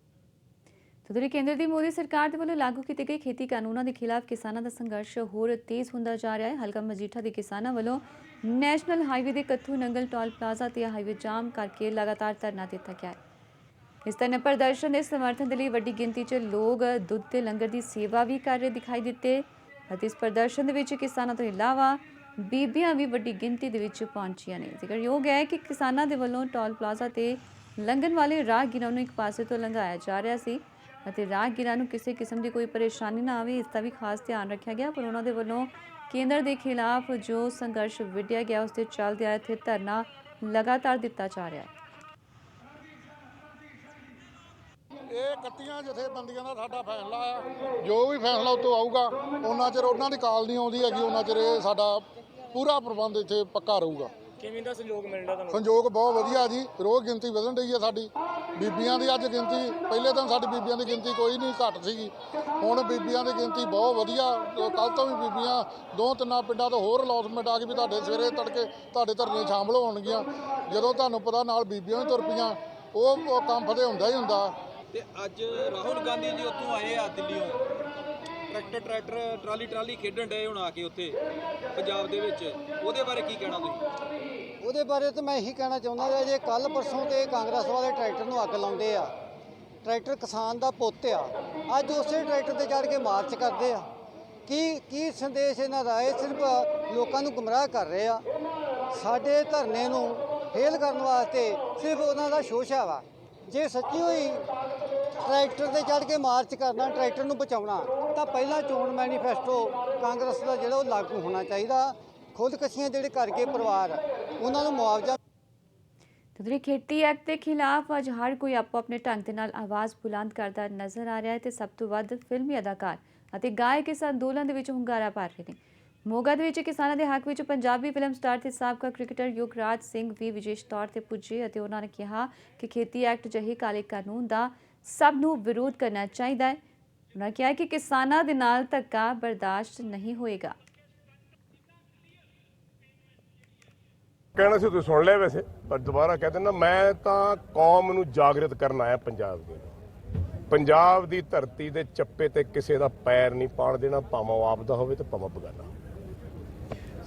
ਉਧਰ ਕੇਂਦਰ ਦੀ ਮੋਦੀ ਸਰਕਾਰ ਦੇ ਵੱਲੋਂ ਲਾਗੂ ਕੀਤੇ ਗਏ ਖੇਤੀ ਕਾਨੂੰਨਾਂ ਦੇ ਖਿਲਾਫ ਕਿਸਾਨਾਂ ਦਾ ਸੰਘਰਸ਼ ਹੋਰ ਤੇਜ਼ ਹੁੰਦਾ ਜਾ ਰਿਹਾ ਹੈ। ਹਲਕਾ ਮਜੀਠਾ ਦੇ ਕਿਸਾਨਾਂ ਵੱਲੋਂ ਨੈਸ਼ਨਲ ਹਾਈਵੇ ਦੇ ਕੱਥੂ ਨੰਗਲ ਟੋਲ ਪਲਾਜ਼ਾ ਤੇ ਹਾਈਵੇ ਜਾਮ ਕਰਕੇ ਲਗਾਤਾਰ ਧਰਨਾ ਦਿੱਤਾ ਗਿਆ ਹੈ। ਇਸ ਧਰਨੇ ਪ੍ਰਦਰਸ਼ਨ ਦੇ ਸਮਰਥਨ ਦੇ ਲਈ ਵੱਡੀ ਗਿਣਤੀ 'ਚ ਲੋਕ ਦੁੱਧ ਤੇ ਲੰਗਰ ਦੀ ਸੇਵਾ ਵੀ ਕਰ ਰਹੇ ਦਿਖਾਈ ਦਿੱਤੇ ਅਤੇ ਇਸ ਪ੍ਰਦਰਸ਼ਨ ਦੇ ਵਿੱਚ ਕਿਸਾਨਾਂ ਤੋਂ ਇਲਾਵਾ ਬੀਬੀਆਂ ਵੀ ਵੱਡੀ ਗਿਣਤੀ ਦੇ ਵਿੱਚ ਪਹੁੰਚੀਆਂ ਨੇ। ਜ਼ਿਕਰਯੋਗ ਹੈ ਕਿ ਕਿਸਾਨਾਂ ਦੇ ਵੱਲੋਂ ਟੋਲ ਪਲਾਜ਼ਾ ਤੇ ਲੰਘਣ ਵਾਲੇ ਰਾਹਗੀਰਾਂ ਨੂੰ ਇੱਕ ਪਾਸੇ ਤੋਂ ਲੰਘਾਇਆ ਜਾ ਰਿਹਾ ਸੀ ਅਤੇ ਰਾਹਗੀਰਾਂ ਨੂੰ ਕਿਸੇ ਕਿਸਮ ਦੀ ਕੋਈ ਪਰੇਸ਼ਾਨੀ ਨਾ ਆਵੇ, ਇਸ ਦਾ ਵੀ ਖਾਸ ਧਿਆਨ ਰੱਖਿਆ ਗਿਆ। ਪਰ ਉਹਨਾਂ ਦੇ ਵੱਲੋਂ ਕੇਂਦਰ ਦੇ ਖਿਲਾਫ ਜੋ ਸੰਘਰਸ਼ ਵਿੱਢਿਆ ਗਿਆ ਉਸ ਦੇ ਚੱਲਦਿਆਂ ਇੱਥੇ ਧਰਨਾ ਲਗਾਤਾਰ ਦਿੱਤਾ ਜਾ ਰਿਹਾ ਹੈ। ਇਹ 31 ਜਥੇਬੰਦੀਆਂ ਦਾ ਸਾਡਾ ਫੈਸਲਾ ਆ। ਜੋ ਵੀ ਫੈਸਲਾ ਉੱਤੋਂ ਆਊਗਾ ਉਹਨਾਂ ਚਿਰ ਉਹਨਾਂ ਦੀ ਕਾਲ ਨਹੀਂ ਆਉਂਦੀ ਹੈਗੀ, ਉਹਨਾਂ ਚਿਰ ਇਹ ਸਾਡਾ ਪੂਰਾ ਪ੍ਰਬੰਧ ਇੱਥੇ ਪੱਕਾ ਰਹੂਗਾ। ਕਿਵੇਂ ਦਾ ਸਹਿਯੋਗ ਮਿਲਦਾ ਤੁਹਾਨੂੰ? ਸੰਯੋਗ ਬਹੁਤ ਵਧੀਆ ਜੀ। ਰੋਜ਼ ਗਿਣਤੀ ਵਧਣ ਰਹੀ ਹੈ ਸਾਡੀ ਬੀਬੀਆਂ ਦੀ। ਅੱਜ ਗਿਣਤੀ ਪਹਿਲੇ ਦਿਨ ਸਾਡੀ ਬੀਬੀਆਂ ਦੀ ਗਿਣਤੀ ਕੋਈ ਨਹੀਂ ਘੱਟ ਸੀਗੀ, ਹੁਣ ਬੀਬੀਆਂ ਦੀ ਗਿਣਤੀ ਬਹੁਤ ਵਧੀਆ। ਕੱਲ੍ਹ ਤੋਂ ਵੀ ਬੀਬੀਆਂ 2-3 ਪਿੰਡਾਂ ਤੋਂ ਹੋਰ ਅਲੌਸਮੈਂਟ ਆ ਗਈ ਵੀ ਤੁਹਾਡੇ ਸਵੇਰੇ ਤੜਕੇ ਤੁਹਾਡੇ ਧਰਨੇ ਸ਼ਾਮਲ ਹੋਣਗੀਆਂ। ਜਦੋਂ ਤੁਹਾਨੂੰ ਪਤਾ ਨਾਲ ਬੀਬੀਆਂ ਵੀ ਤੁਰ ਪਈਆਂ, ਉਹ ਕੰਮ ਫਤਿਹ ਹੁੰਦਾ ਹੀ ਹੁੰਦਾ। ਤੇ ਅੱਜ ਰਾਹੁਲ ਗਾਂਧੀ ਜੀ ਉੱਥੋਂ ਆਏ ਆ ਦਿੱਲੀੋਂ, ਟਰੈਕਟਰ ਟਰਾਲੀ ਖੇਡਣ ਡਏ ਹੁਣ ਆ ਕੇ ਉੱਥੇ ਪੰਜਾਬ ਦੇ ਵਿੱਚ, ਉਹਦੇ ਬਾਰੇ ਕੀ ਕਹਿਣਾ ਤੁਸੀਂ? ਉਹਦੇ ਬਾਰੇ ਤਾਂ ਮੈਂ ਇਹੀ ਕਹਿਣਾ ਚਾਹੁੰਦਾ ਕਿ ਜੇ ਕੱਲ ਪਰਸੋਂ ਤੇ ਕਾਂਗਰਸ ਵਾਲੇ ਟਰੈਕਟਰ ਨੂੰ ਅੱਗ ਲਾਉਂਦੇ ਆ, ਟਰੈਕਟਰ ਕਿਸਾਨ ਦਾ ਪੁੱਤ ਆ, ਅੱਜ ਉਸੇ ਟਰੈਕਟਰ ਤੇ ਚੜ੍ਹ ਕੇ ਮਾਰਚ ਕਰਦੇ ਆ। ਕੀ ਸੰਦੇਸ਼ ਇਹਨਾਂ ਦਾ? ਇਹ ਸਿਰਫ ਲੋਕਾਂ ਨੂੰ ਗੁੰਮਰਾਹ ਕਰ ਰਹੇ ਆ। ਸਾਡੇ ਧਰਨੇ ਨੂੰ ਫੇਲ ਕਰਨ ਵਾਸਤੇ ਸਿਰਫ ਉਹਨਾਂ ਦਾ ਸ਼ੋਸ਼ਾ ਵਾ। ਜੇ ਸੱਚੀ ਹੋਈ ਟਰੈਕਟਰ ਤੇ ਚੜ੍ਹ ਕੇ ਮਾਰਚ ਕਰਨਾ, ਟਰੈਕਟਰ ਨੂੰ ਬਚਾਉਣਾ, ਤਾਂ ਪਹਿਲਾਂ ਚੋਣ ਮੈਨੀਫੈਸਟੋ ਕਾਂਗਰਸ ਦਾ ਜਿਹੜਾ ਉਹ ਲਾਗੂ ਹੋਣਾ ਚਾਹੀਦਾ। ਖੁਦਕਸ਼ੀਆਂ ਜਿਹੜੇ ਕਰਕੇ ਪਰਿਵਾਰ ਉਹਨਾਂ ਨੂੰ ਮੁਆਵਜ਼ਾ। ਤੇ ਖੇਤੀ ਐਕਟ ਦੇ ਖਿਲਾਫ ਅੱਜ ਹਰ ਕੋਈ ਆਪੋ ਆਪਣੇ ਢੰਗ ਦੇ ਨਾਲ ਆਵਾਜ਼ ਬੁਲੰਦ ਕਰਦਾ ਨਜ਼ਰ ਆ ਰਿਹਾ ਹੈ ਤੇ ਸਭ ਤੋਂ ਵੱਧ ਫਿਲਮੀ ਅਦਾਕਾਰ ਅਤੇ ਗਾਇਕ ਇਸ ਅੰਦੋਲਨ ਦੇ ਵਿੱਚ ਹੁੰਗਾਰਾ ਭਰ ਰਹੇ ਨੇ। ਮੋਗਾ ਦੇ ਵਿੱਚ ਕਿਸਾਨਾਂ ਦੇ ਹੱਕ ਵਿੱਚ ਪੰਜਾਬੀ ਫਿਲਮ ਸਟਾਰ ਤੇ ਸਾਬਕਾ ਕ੍ਰਿਕਟਰ ਯੁਗਰਾਜ ਸਿੰਘ ਵੀ ਵਿਸ਼ੇਸ਼ ਤੌਰ ਤੇ ਪੁੱਜੇ ਅਤੇ ਉਹਨਾਂ ਨੇ ਕਿਹਾ ਕਿ ਖੇਤੀ ਐਕਟ ਜਿਹੇ ਕਾਲੇ ਕਾਨੂੰਨ ਦਾ ਸਭ ਨੂੰ ਵਿਰੋਧ ਕਰਨਾ ਚਾਹੀਦਾ ਹੈ। ਉਹਨਾਂ ਕਿਹਾ ਕਿ ਕਿਸਾਨਾਂ ਦੇ ਨਾਲ ਧੱਕਾ ਬਰਦਾਸ਼ਤ ਨਹੀਂ ਹੋਏਗਾ। ਕਹਿਣਾ ਸੀ ਤੁਸੀਂ ਸੁਣ ਲਿਆ ਵੈਸੇ, ਪਰ ਦੁਬਾਰਾ ਕਹਿ ਦਿੰਦਾ, ਮੈਂ ਤਾਂ ਕੌਮ ਨੂੰ ਜਾਗਰਿਤ ਕਰਨ ਆਇਆ ਪੰਜਾਬ ਦੇ। ਪੰਜਾਬ ਦੀ ਧਰਤੀ ਦੇ ਚੱਪੇ ਤੇ ਕਿਸੇ ਦਾ ਪੈਰ ਨਹੀਂ ਪਾਣ ਦੇਣਾ, ਭਾਵੇਂ ਉਹ ਆਪਦਾ ਹੋਵੇ ਤੇ ਭਾਵੇਂ ਬਗਾਨਾ।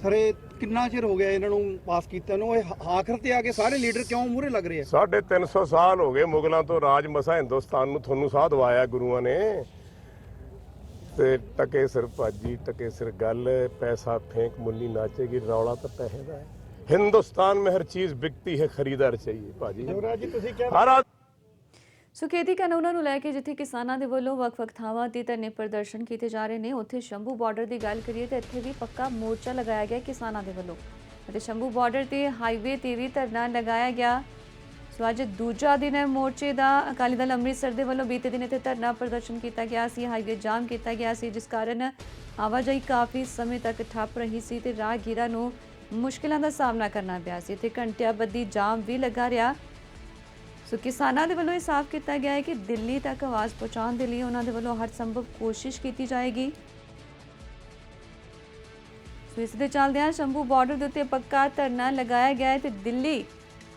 ਸਰ ਇਹ ਕਿੰਨਾ ਚਿਰ ਹੋ ਗਿਆ ਇਹਨਾਂ ਨੂੰ ਪਾਸ ਕੀਤਾ ਨੂੰ? ਇਹ ਆਖਰ ਤੇ ਆ ਕੇ ਸਾਰੇ ਲੀਡਰ ਕਿਉਂ ਮੂਹਰੇ ਲੱਗ ਰਹੇ ਆ? 350 ਸਾਲ ਹੋ ਗਏ ਮੁਗਲਾਂ ਤੋਂ ਰਾਜ ਮਸਾ ਹਿੰਦੁਸਤਾਨ ਨੂੰ ਤੁਹਾਨੂੰ ਸਾਹ ਦਵਾਇਆ ਗੁਰੂਆਂ ਨੇ। ਤੇ ਟਕੇ ਸਿਰ ਭਾਜੀ, ਟਕੇ ਸਿਰ ਗੱਲ, ਪੈਸਾ ਫੇਂਕ ਮੁੰਨੀ ਨਾਚੇਗੀ, ਰੌਲਾ ਤਾਂ ਪੈਸੇ ਦਾ ਹੈ। हिंदुस्तान में हर चीज बिकती है, खरीदार चाहिए भाजी। युवराज जी ਤੁਸੀਂ ਕਿਹਾ हर ਸੋ ਖੇਤੀ ਕਾਨੂੰਨਾਂ ਨੂੰ ਲੈ ਕੇ ਜਿੱਥੇ ਕਿਸਾਨਾਂ ਦੇ ਵੱਲੋਂ ਵੱਖ-ਵੱਖ ਥਾਵਾਂ ਤੇ ਧਰਨੇ ਪ੍ਰਦਰਸ਼ਨ ਕੀਤੇ ਜਾ ਰਹੇ ਨੇ, ਉੱਥੇ ਸ਼ੰਭੂ ਬਾਰਡਰ ਦੀ ਗੱਲ ਕਰੀਏ ਤਾਂ ਇੱਥੇ ਵੀ ਪੱਕਾ ਮੋਰਚਾ ਲਗਾਇਆ ਗਿਆ ਕਿਸਾਨਾਂ ਦੇ ਵੱਲੋਂ ਅਤੇ ਸ਼ੰਭੂ ਬਾਰਡਰ ਤੇ ਹਾਈਵੇ ਤੇ ਵੀ ਧਰਨਾ ਲਗਾਇਆ ਗਿਆ। ਸੋ ਅੱਜ ਦੂਜਾ ਦਿਨ ਹੈ ਮੋਰਚੇ ਦਾ। ਅਕਾਲੀ ਦਲ ਅੰਮ੍ਰਿਤਸਰ ਦੇ ਵੱਲੋਂ ਬੀਤੇ ਦਿਨ ਇੱਥੇ ਧਰਨਾ ਪ੍ਰਦਰਸ਼ਨ ਕੀਤਾ ਗਿਆ ਸੀ। ਹਾਈਵੇ ਜਾਮ ਕੀਤਾ ਗਿਆ ਸੀ, ਜਿਸ ਕਾਰਨ ਆਵਾਜਾਈ ਕਾਫੀ ਸਮੇਂ ਤੱਕ ਠੱਪ ਰਹੀ ਸੀ ਤੇ ਰਾਹਗੀਰਾਂ ਨੂੰ ਮੁਸ਼ਕਿਲਾਂ ਦਾ ਸਾਹਮਣਾ ਕਰਨਾ ਪਿਆ ਸੀ ਤੇ ਘੰਟਿਆਂ ਬੱਧੀ ਜਾਮ ਵੀ ਲੱਗਾ ਰਿਹਾ। ਸੋ ਕਿਸਾਨਾਂ ਦੇ ਵੱਲੋਂ ਇਹ ਸਾਫ਼ ਕੀਤਾ ਗਿਆ ਹੈ ਕਿ ਦਿੱਲੀ ਤੱਕ ਆਵਾਜ਼ ਪਹੁੰਚਾਉਣ ਦੇ ਲਈ ਉਹਨਾਂ ਦੇ ਵੱਲੋਂ ਹਰ ਸੰਭਵ ਕੋਸ਼ਿਸ਼ ਕੀਤੀ ਜਾਏਗੀ। ਸੋ ਇਸ ਦੇ ਚੱਲਦਿਆਂ ਸ਼ੰਭੂ ਬਾਰਡਰ ਦੇ ਉੱਤੇ ਪੱਕਾ ਧਰਨਾ ਲਗਾਇਆ ਗਿਆ ਹੈ ਤੇ ਦਿੱਲੀ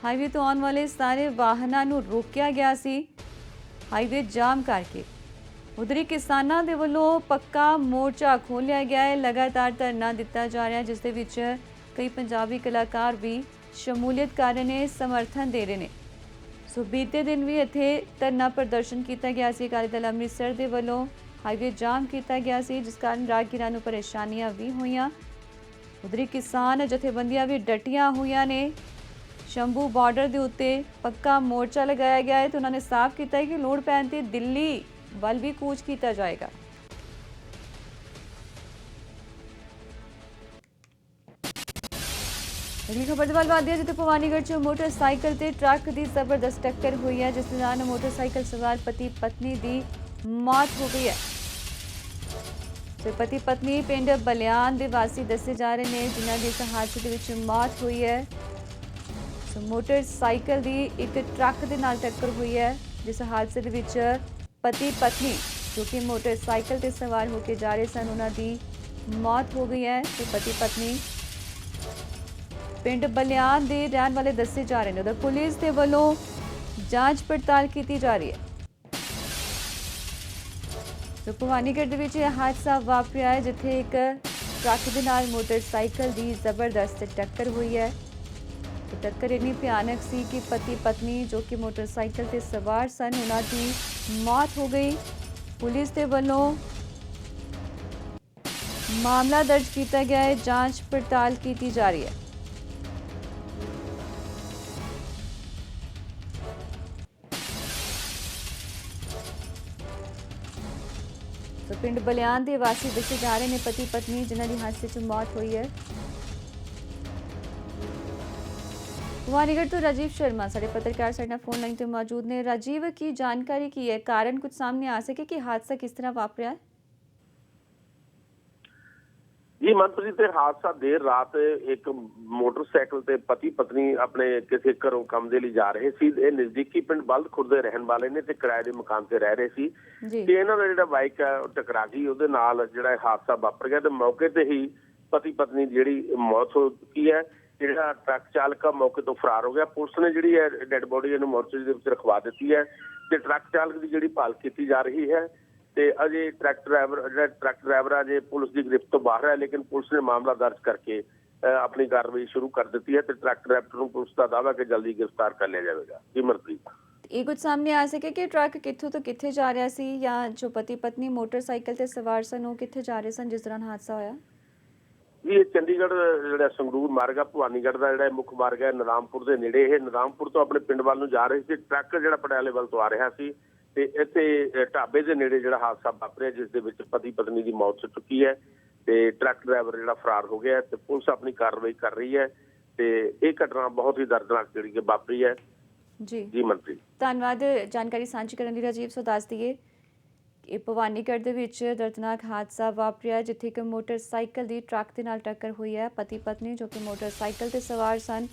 ਹਾਈਵੇ ਤੋਂ ਆਉਣ ਵਾਲੇ ਸਾਰੇ ਵਾਹਨਾਂ ਨੂੰ ਰੋਕਿਆ ਗਿਆ ਸੀ ਹਾਈਵੇ ਜਾਮ ਕਰਕੇ। ਉਧਰ ਹੀ ਕਿਸਾਨਾਂ ਦੇ ਵੱਲੋਂ ਪੱਕਾ ਮੋਰਚਾ ਖੋਲ੍ਹਿਆ ਗਿਆ ਹੈ। ਲਗਾਤਾਰ ਧਰਨਾ ਦਿੱਤਾ ਜਾ ਰਿਹਾ, ਜਿਸ ਦੇ ਵਿੱਚ ਕਈ ਪੰਜਾਬੀ ਕਲਾਕਾਰ ਵੀ ਸ਼ਮੂਲੀਅਤ ਕਰ ਰਹੇ ਨੇ, ਸਮਰਥਨ ਦੇ ਰਹੇ ਨੇ। ਸੋ ਬੀਤੇ ਦਿਨ ਵੀ ਇੱਥੇ ਧਰਨਾ ਪ੍ਰਦਰਸ਼ਨ ਕੀਤਾ ਗਿਆ ਸੀ। ਅਕਾਲੀ ਦਲ ਅੰਮ੍ਰਿਤਸਰ ਦੇ ਵੱਲੋਂ ਹਾਈਵੇ ਜਾਮ ਕੀਤਾ ਗਿਆ ਸੀ, ਜਿਸ ਕਾਰਨ ਰਾਹਗੀਰਾਂ ਨੂੰ ਪਰੇਸ਼ਾਨੀਆਂ ਵੀ ਹੋਈਆਂ। ਉਧਰ ਹੀ ਕਿਸਾਨ ਜਥੇਬੰਦੀਆਂ ਵੀ ਡਟੀਆਂ ਹੋਈਆਂ ਨੇ। ਸ਼ੰਭੂ ਬਾਰਡਰ ਦੇ ਉੱਤੇ ਪੱਕਾ ਮੋਰਚਾ ਲਗਾਇਆ ਗਿਆ ਹੈ ਤੇ ਉਹਨਾਂ ਨੇ ਸਾਫ਼ ਕੀਤਾ ਹੈ ਕਿ ਲੋੜ ਪੈਣ ਤੇ ਦਿੱਲੀ ਵੱਲ ਵੀ ਕੂਚ ਕੀਤਾ ਜਾਏਗਾ। ਅਗਲੀ ਖਬਰ ਦੇ ਵੱਲ ਵਧਦੇ ਹਾਂ, ਜਿੱਥੇ ਭਵਾਨੀਗੜ੍ਹ 'ਚ ਮੋਟਰਸਾਈਕਲ ਤੇ ਟਰੱਕ ਦੀ ਜ਼ਬਰਦਸਤ ਟੱਕਰ ਹੋਈ ਹੈ, ਜਿਸ ਦੌਰਾਨ ਮੋਟਰਸਾਈਕਲ ਸਵਾਰ ਪਤੀ ਪਤਨੀ ਦੀ ਮੌਤ ਹੋ ਗਈ ਹੈ। ਤੇ ਪਤੀ ਪਤਨੀ ਪਿੰਡ ਬਲਿਆਨ ਦੇ ਵਾਸੀ ਦੱਸੇ ਜਾ ਰਹੇ ਨੇ, ਜਿਨ੍ਹਾਂ ਦੀ ਇਸ ਹਾਦਸੇ ਦੇ ਵਿੱਚ ਮੌਤ ਹੋਈ ਹੈ। ਸੋ ਮੋਟਰਸਾਈਕਲ ਦੀ ਇੱਕ ਟਰੱਕ ਦੇ ਨਾਲ ਟੱਕਰ ਹੋਈ ਹੈ, ਜਿਸ ਹਾਦਸੇ ਦੇ ਵਿੱਚ ਪਤੀ ਪਤਨੀ ਜੋ ਕਿ ਮੋਟਰਸਾਈਕਲ ਤੇ ਸਵਾਰ ਹੋ ਕੇ ਜਾ ਰਹੇ ਸਨ, ਉਹਨਾਂ ਦੀ ਮੌਤ ਹੋ ਗਈ ਹੈ। ਤੇ ਪਤੀ ਪਤਨੀ ਪਿੰਡ ਬਲਿਆਨ ਦੇ ਰਹਿਣ ਵਾਲੇ ਦੱਸੇ ਜਾ ਰਹੇ ਨੇ। ਉਧਰ ਪੁਲਿਸ ਦੇ ਵੱਲੋਂ ਜਾਂਚ ਪੜਤਾਲ ਕੀਤੀ ਜਾ ਰਹੀ ਹੈ। ਸੋ ਭਵਾਨੀਗੜ੍ਹ ਦੇ ਵਿੱਚ ਇਹ ਹਾਦਸਾ ਵਾਪਰਿਆ ਹੈ, ਜਿੱਥੇ ਇੱਕ ਟਰੱਕ ਦੇ ਨਾਲ ਮੋਟਰਸਾਈਕਲ ਦੀ ਜ਼ਬਰਦਸਤ ਟੱਕਰ ਹੋਈ ਹੈ। ਤੇ ਟੱਕਰ ਇੰਨੀ ਭਿਆਨਕ ਸੀ ਕਿ ਪਤੀ ਪਤਨੀ ਜੋ ਕਿ ਮੋਟਰਸਾਈਕਲ ਤੇ ਸਵਾਰ ਸਨ, ਉਹਨਾਂ ਦੀ ਮੌਤ ਹੋ ਗਈ। ਪੁਲਿਸ ਦੇ ਵੱਲੋਂ ਮਾਮਲਾ ਦਰਜ ਕੀਤਾ ਗਿਆ ਹੈ, ਜਾਂਚ ਪੜਤਾਲ ਕੀਤੀ ਜਾ ਰਹੀ ਹੈ। तो पिंड बलियान के वासी दसे जा रहे हैं पति पत्नी, जिन्हों की हादसे च मौत हुई है। भवानीगढ़ तो राजीव शर्मा साढ़े पत्रकार साढ़े फोन लाइन पर मौजूद ने। राजीव की जानकारी की है, कारण कुछ सामने आ सके कि हादसा किस तरह वापरिया है? जी मनप्रीत, हादसा देर रात एक मोटरसाइकिल ते पति पत्नी अपने किसी घरों काम दे लई जा रहे सी। नजदीकी पिंड बल्द खुर्द दे रहन वाले ने ते किराए दे मकान ते रह रहे सी ते इन्हां दा जिहड़ा बाइक है टकरा गई, उहदे नाल जिहड़ा हादसा वापर गया ते मौके ते ही पति पत्नी जिहड़ी मौत हो चुकी है। ਜਿਹੜਾ ਟਰੱਕ ਚਾਲਕ ਆ ਮੌਕੇ ਤੋਂ ਫਰਾਰ ਹੋ ਗਿਆ। ਪੁਲਿਸ ਨੇ ਜਿਹੜੀ ਹੈ ਡੈੱਡ ਬੋਡੀ ਇਹਨੂੰ ਮੋਰਚਰੀ ਦੇ ਵਿੱਚ ਰਖਵਾ ਦਿੱਤੀ ਹੈ ਤੇ ਟਰੱਕ ਚਾਲਕ ਦੀ ਜਿਹੜੀ ਭਾਲ ਕੀਤੀ ਜਾ ਰਹੀ ਹੈ ਤੇ ਅਜੇ ਟਰੱਕ ਡਰਾਈਵਰ ਅਜੇ ਪੁਲਿਸ ਦੀ ਗ੍ਰਿਫਤ ਤੋਂ ਬਾਹਰ ਹੈ, ਲੇਕਿਨ ਪੁਲਿਸ ਨੇ ਮਾਮਲਾ ਦਰਜ ਕਰਕੇ ਆਪਣੀ ਕਾਰਵਾਈ ਸ਼ੁਰੂ ਕਰ ਦਿੱਤੀ ਹੈ ਤੇ ਟਰੱਕ ਡਰਾਈਵਰ ਨੂੰ ਪੁਲਿਸ ਦਾ ਦਾਅਵਾ ਕਿ ਜਲਦੀ ਗ੍ਰਿਫਤਾਰ ਕਰ ਲਿਆ ਜਾਵੇਗਾ। ਜੀ ਮਨਪ੍ਰੀਤ, ਇਹ ਕੁਝ ਸਾਹਮਣੇ ਆ ਸਕੇ ਕਿ ਟਰੱਕ ਕਿੱਥੋਂ ਤੋਂ ਕਿੱਥੇ ਜਾ ਰਿਹਾ ਸੀ ਜਾਂ ਜੋ ਪਤੀ ਪਤਨੀ ਮੋਟਰਸਾਈਕਲ ਤੇ ਸਵਾਰ ਸਨ ਉਹ ਕਿੱਥੇ ਜਾ ਰਹੇ ਸਨ ਜਿਸ ਦੌਰਾਨ ਹਾਦਸਾ ਹੋਇਆ? ਜੀ ਇਹ ਚੰਡੀਗੜ੍ਹ ਜਿਹੜਾ ਸੰਗਰੂਰ ਮਾਰਗ ਆ, ਭਵਾਨੀਗੜ੍ਹ ਦਾ ਜਿਹੜਾ ਮੁੱਖ ਮਾਰਗ ਹੈ ਨਿਜ਼ਾਮਪੁਰ ਦੇ ਨੇੜੇ। ਇਹ ਨਿਜ਼ਾਮਪੁਰ ਤੋਂ ਆਪਣੇ ਪਿੰਡ ਵੱਲ ਨੂੰ ਜਾ ਰਹੇ ਸੀ। ਟਰੱਕ ਜਿਹੜਾ ਪਟਿਆਲੇ ਵੱਲ ਤੋਂ ਆ ਰਿਹਾ ਸੀ ਤੇ ਇੱਥੇ ਢਾਬੇ ਦੇ ਨੇੜੇ ਜਿਹੜਾ ਹਾਦਸਾ ਵਾਪਰਿਆ ਜਿਸ ਦੇ ਵਿੱਚ ਪਤੀ ਪਤਨੀ ਦੀ ਮੌਤ ਹੋ ਚੁੱਕੀ ਹੈ ਤੇ ਟਰੱਕ ਡਰਾਈਵਰ ਜਿਹੜਾ ਫਰਾਰ ਹੋ ਗਿਆ ਤੇ ਪੁਲਿਸ ਆਪਣੀ ਕਾਰਵਾਈ ਕਰ ਰਹੀ ਹੈ ਤੇ ਇਹ ਘਟਨਾ ਬਹੁਤ ਹੀ ਦਰਦਨਾਕ ਜਿਹੜੀ ਕਿ ਵਾਪਰੀ ਹੈ। ਜੀ ਮਨਪ੍ਰੀਤ, ਧੰਨਵਾਦ ਜਾਣਕਾਰੀ ਸਾਂਝੀ ਕਰਨ ਲਈ ਰਾਜੀਵ। ਸੋ ਦੱਸ ਦਈਏ ਇਹ ਭਵਾਨੀਗੜ੍ਹ ਦੇ ਵਿੱਚ ਦਰਦਨਾਕ ਹਾਦਸਾ ਵਾਪਰਿਆ ਜਿੱਥੇ ਇੱਕ ਮੋਟਰਸਾਈਕਲ ਦੀ ਟਰੱਕ ਦੇ ਨਾਲ ਟੱਕਰ ਹੋਈ ਹੈ। ਪਤੀ ਪਤਨੀ ਜੋ ਕਿ ਮੋਟਰਸਾਈਕਲ ਤੇ ਸਵਾਰ ਸਨ,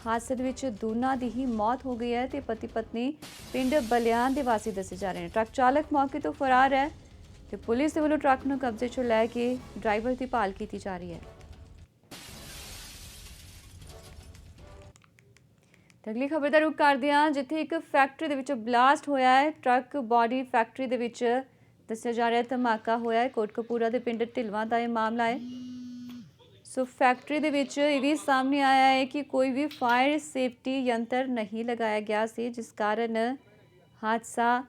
ਹਾਦਸੇ ਦੇ ਵਿੱਚ ਦੋਨਾਂ ਦੀ ਹੀ ਮੌਤ ਹੋ ਗਈ ਹੈ ਤੇ ਪਤੀ ਪਤਨੀ ਪਿੰਡ ਬਲਿਆਣ ਦੇ ਵਾਸੀ ਦੱਸੇ ਜਾ ਰਹੇ ਨੇ। ਟਰੱਕ ਚਾਲਕ ਮੌਕੇ ਤੋਂ ਫਰਾਰ ਹੈ ਤੇ ਪੁਲਿਸ ਦੇ ਵੱਲੋਂ ਟਰੱਕ ਨੂੰ ਕਬਜ਼ੇ 'ਚ ਲੈ ਕੇ ਡਰਾਈਵਰ ਦੀ ਭਾਲ ਕੀਤੀ ਜਾ ਰਹੀ ਹੈ। ਅਗਲੀ ਖਬਰ ਦਾ ਰੁਖ ਕਰਦੇ ਹਾਂ ਜਿੱਥੇ ਇੱਕ ਫੈਕਟਰੀ ਦੇ ਵਿੱਚ ਬਲਾਸਟ ਹੋਇਆ ਹੈ। ਟਰੱਕ ਬਾਡੀ ਫੈਕਟਰੀ ਦੇ ਵਿੱਚ ਦੱਸਿਆ ਜਾ ਰਿਹਾ ਧਮਾਕਾ ਹੋਇਆ ਹੈ। ਕੋਟਕਪੂਰਾ ਦੇ ਪਿੰਡ ਢਿਲਵਾਂ ਦਾ ਇਹ ਮਾਮਲਾ ਹੈ। ਸੋ ਫੈਕਟਰੀ ਦੇ ਵਿੱਚ ਇਹ ਵੀ ਸਾਹਮਣੇ ਆਇਆ ਹੈ ਕਿ ਕੋਈ ਵੀ ਫਾਇਰ ਸੇਫਟੀ ਯੰਤਰ ਨਹੀਂ ਲਗਾਇਆ ਗਿਆ ਸੀ ਜਿਸ ਕਾਰਨ ਹਾਦਸਾ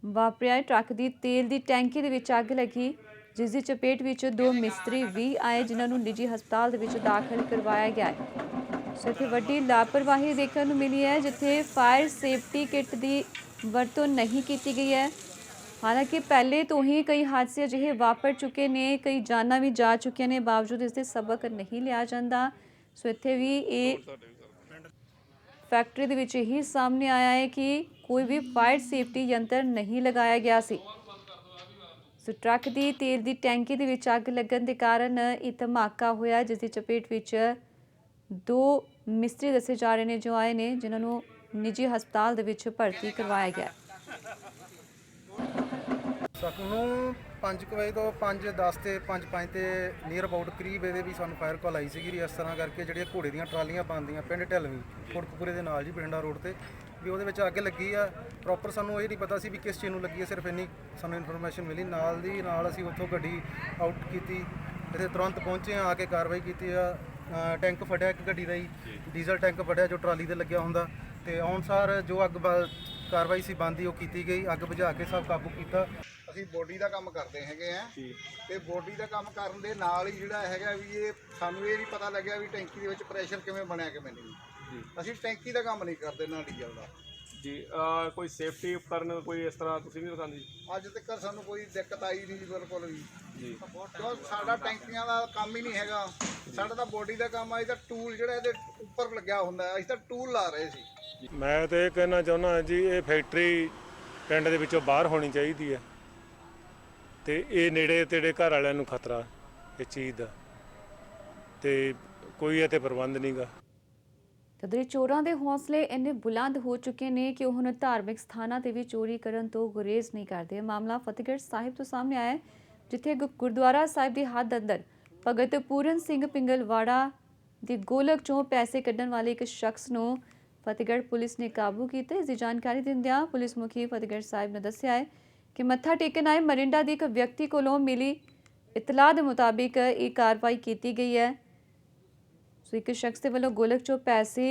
ਵਾਪਰਿਆ। ਟਰੱਕ ਦੀ ਤੇਲ ਦੀ ਟੈਂਕੀ ਦੇ ਵਿੱਚ ਅੱਗ ਲੱਗੀ ਜਿਸ ਦੀ ਚਪੇਟ ਵਿੱਚ 2 ਮਿਸਤਰੀ ਵੀ ਆਏ ਜਿਨ੍ਹਾਂ ਨੂੰ ਨਿੱਜੀ ਹਸਪਤਾਲ ਦੇ ਵਿੱਚ ਦਾਖਲ ਕਰਵਾਇਆ ਗਿਆ ਹੈ। ਸੋ ਇੱਥੇ ਵੱਡੀ ਲਾਪਰਵਾਹੀ ਦੇਖਣ ਨੂੰ ਮਿਲੀ ਹੈ ਜਿੱਥੇ ਫਾਇਰ ਸੇਫਟੀ ਕਿੱਟ ਦੀ ਵਰਤੋਂ ਨਹੀਂ ਕੀਤੀ ਗਈ ਹੈ। ਹਾਲਾਂਕਿ ਪਹਿਲੇ ਤੋਂ ਹੀ ਕਈ ਹਾਦਸੇ ਅਜਿਹੇ ਵਾਪਰ ਚੁੱਕੇ ਨੇ, ਕਈ ਜਾਨਾਂ ਵੀ ਜਾ ਚੁੱਕੀਆਂ ਨੇ, ਬਾਵਜੂਦ ਇਸ ਦੇ ਸਬਕ ਨਹੀਂ ਲਿਆ ਜਾਂਦਾ। ਸੋ ਇੱਥੇ ਵੀ ਇਹ ਫੈਕਟਰੀ ਦੇ ਵਿੱਚ ਹੀ ਸਾਹਮਣੇ ਆਇਆ ਹੈ ਕਿ ਕੋਈ ਵੀ ਫਾਇਰ ਸੇਫਟੀ ਯੰਤਰ ਨਹੀਂ ਲਗਾਇਆ ਗਿਆ ਸੀ। ਸੋ ਟਰੱਕ ਦੀ ਤੇਲ ਦੀ ਟੈਂਕੀ ਦੇ ਵਿੱਚ ਅੱਗ ਲੱਗਣ ਦੇ ਕਾਰਨ ਇਹ ਧਮਾਕਾ ਹੋਇਆ ਜਿਸ ਦੀ ਚਪੇਟ ਵਿੱਚ 2 ਮਿਸਤਰੀ ਦੱਸੇ ਜਾ ਰਹੇ ਨੇ ਜੋ ਆਏ ਨੇ ਜਿਨ੍ਹਾਂ ਨੂੰ ਨਿੱਜੀ ਹਸਪਤਾਲ ਦੇ ਵਿੱਚ ਭਰਤੀ ਕਰਵਾਇਆ ਗਿਆ। ਸਾਨੂੰ 5 ਵਜੇ ਤੋਂ 5:10 ਤੇ 5:05 ਤੇ ਨੀਅਰ ਅਬਾਊਟ ਕਰੀਬ ਇਹਦੇ ਵੀ ਸਾਨੂੰ ਫਾਇਰ ਕਾਲ ਆਈ ਸੀਗੀ ਇਸ ਤਰ੍ਹਾਂ ਕਰਕੇ ਜਿਹੜੀਆਂ ਘੋੜੇ ਦੀਆਂ ਟਰਾਲੀਆਂ ਬਣਦੀਆਂ ਪਿੰਡ ਢਿਲਵੀਂ ਕੋਟਕਪੂਰੇ ਦੇ ਨਾਲ ਜੀ ਬਠਿੰਡਾ ਰੋਡ ਤੇ ਵੀ ਉਹਦੇ ਵਿੱਚ ਅੱਗ ਲੱਗੀ ਆ। ਪ੍ਰੋਪਰ ਸਾਨੂੰ ਇਹ ਨਹੀਂ ਪਤਾ ਸੀ ਵੀ ਕਿਸ ਚੀਜ਼ ਨੂੰ ਲੱਗੀ ਹੈ, ਸਿਰਫ ਇੰਨੀ ਸਾਨੂੰ ਇਨਫੋਰਮੇਸ਼ਨ ਮਿਲੀ। ਨਾਲ ਦੀ ਨਾਲ ਅਸੀਂ ਉੱਥੋਂ ਗੱਡੀ ਆਊਟ ਕੀਤੀ, ਇੱਥੇ ਤੁਰੰਤ ਪਹੁੰਚੇ ਆ ਕੇ ਕਾਰਵਾਈ ਕੀਤੀ ਆ। ਟੈਂਕ ਫਟਿਆ ਇੱਕ ਗੱਡੀ ਦਾ ਹੀ, ਡੀਜ਼ਲ ਟੈਂਕ ਫਟਿਆ ਜੋ ਟਰਾਲੀ ਤੇ ਲੱਗਿਆ ਹੁੰਦਾ ਤੇ ਅਨੁਸਾਰ ਜੋ ਅੱਗ ਕਾਰਵਾਈ ਸੀ ਬੰਦੀ ਉਹ ਕੀਤੀ ਗਈ। ਅੱਗ ਬੁਝਾ ਕੇ ਸਭ ਕਾਬੂ ਕੀਤਾ। ਅਸੀਂ ਬੋਡੀ ਦਾ ਕੰਮ ਕਰਦੇ ਹੈਗੇ ਆ ਤੇ ਬੋਡੀ ਦਾ ਕੰਮ ਕਰਨ ਦੇ ਨਾਲ ਹੀ ਜਿਹੜਾ ਹੈਗਾ ਵੀ ਇਹ ਸਾਨੂੰ ਇਹ ਨਹੀਂ ਪਤਾ ਲੱਗਿਆ ਵੀ ਟੈਂਕੀ ਦੇ ਵਿੱਚ ਪ੍ਰੈਸ਼ਰ ਕਿਵੇਂ ਬਣਿਆ ਕਿਵੇਂ ਨਹੀਂ। ਅਸੀਂ ਟੈਂਕੀ ਦਾ ਕੰਮ ਨਹੀਂ ਕਰਦੇ ਨਾ ਡੀਜ਼ਲ ਦਾ ਜੀ। ਕੋਈ ਸੇਫਟੀ ਉਪਕਰਨ ਕੋਈ ਇਸ ਤਰ੍ਹਾਂ ਤੁਸੀਂ ਵੀ ਦਿਖਾਉਂਦੇ ਜੀ? ਅੱਜ ਤੱਕ ਸਾਨੂੰ ਕੋਈ ਦਿੱਕਤ ਆਈ ਨਹੀਂ ਜੀ ਬਿਲਕੁਲ ਵੀ ਜੀ। ਕਿਉਂ ਸਾਡਾ ਟੈਂਕੀਆਂ ਦਾ ਕੰਮ ਹੀ ਨਹੀਂ ਹੈਗਾ, ਸਾਡਾ ਤਾਂ ਬੋਡੀ ਦਾ ਕੰਮ ਆ। ਇਹ ਤਾਂ ਟੂਲ ਜਿਹੜਾ ਇਹਦੇ ਉੱਪਰ ਲੱਗਿਆ ਹੁੰਦਾ, ਅਸੀਂ ਤਾਂ ਟੂਲ ਲਾ ਰਹੇ ਸੀ। ਮੈਂ ਤਾਂ ਇਹ ਕਹਿਣਾ ਚਾਹੁੰਦਾ ਜੀ ਇਹ ਫੈਕਟਰੀ ਪਿੰਡ ਦੇ ਵਿੱਚੋਂ ਬਾਹਰ ਹੋਣੀ ਚਾਹੀਦੀ ਹੈ ਤੇ ਇਹ ਨੇੜੇ ਤੇੜੇ ਘਰ ਵਾਲਿਆਂ ਨੂੰ ਖਤਰਾ ਇਸ ਚੀਜ਼ ਦਾ ਤੇ ਕੋਈ ਇੱਥੇ ਪ੍ਰਬੰਧ ਨਹੀਂਗਾ। ਕਦਰੇ ਚੋਰਾਂ ਦੇ ਹੌਸਲੇ ਇੰਨੇ ਬੁਲੰਦ ਹੋ ਚੁੱਕੇ ਨੇ ਕਿ ਉਹ ਹੁਣ ਧਾਰਮਿਕ ਸਥਾਨਾਂ ਤੇ ਵੀ ਚੋਰੀ ਕਰਨ ਤੋਂ ਗੁਰੇਜ਼ ਨਹੀਂ ਕਰਦੇ। ਮਾਮਲਾ ਫਤਿਹਗੜ੍ਹ ਸਾਹਿਬ ਤੋਂ ਸਾਹਮਣੇ ਆਇਆ ਹੈ ਜਿੱਥੇ ਗੁਰਦੁਆਰਾ ਸਾਹਿਬ ਦੀ ਹੱਦ ਅੰਦਰ ਭਗਤ ਪੂਰਨ ਸਿੰਘ ਪਿੰਗਲਵਾੜਾ ਦੀ ਗੋਲਕ ਚੋਂ ਪੈਸੇ ਕੱਢਣ ਵਾਲੇ ਇੱਕ ਸ਼ਖਸ ਨੂੰ ਫਤਿਹਗੜ੍ਹ ਪੁਲਿਸ ਨੇ ਕਾਬੂ ਕੀਤਾ। ਇਸ ਦੀ ਜਾਣਕਾਰੀ ਦਿੰਦਿਆਂ ਪੁਲਿਸ ਮੁਖੀ ਫਤਿਹਗੜ੍ਹ ਸਾਹਿਬ ਨੇ ਦੱਸਿਆ ਹੈ ਕਿ ਮੱਥਾ ਟੇਕਣ ਆਏ ਮਰਿੰਡਾ ਦੀ ਇੱਕ ਵਿਅਕਤੀ ਕੋਲੋਂ ਮਿਲੀ ਇਤਲਾਹ ਦੇ ਮੁਤਾਬਿਕ ਇਹ ਕਾਰਵਾਈ ਕੀਤੀ ਗਈ ਹੈ। ਸੋ ਇੱਕ ਸ਼ਖਸ ਦੇ ਵੱਲੋਂ ਗੋਲਕ ਚੋਂ ਪੈਸੇ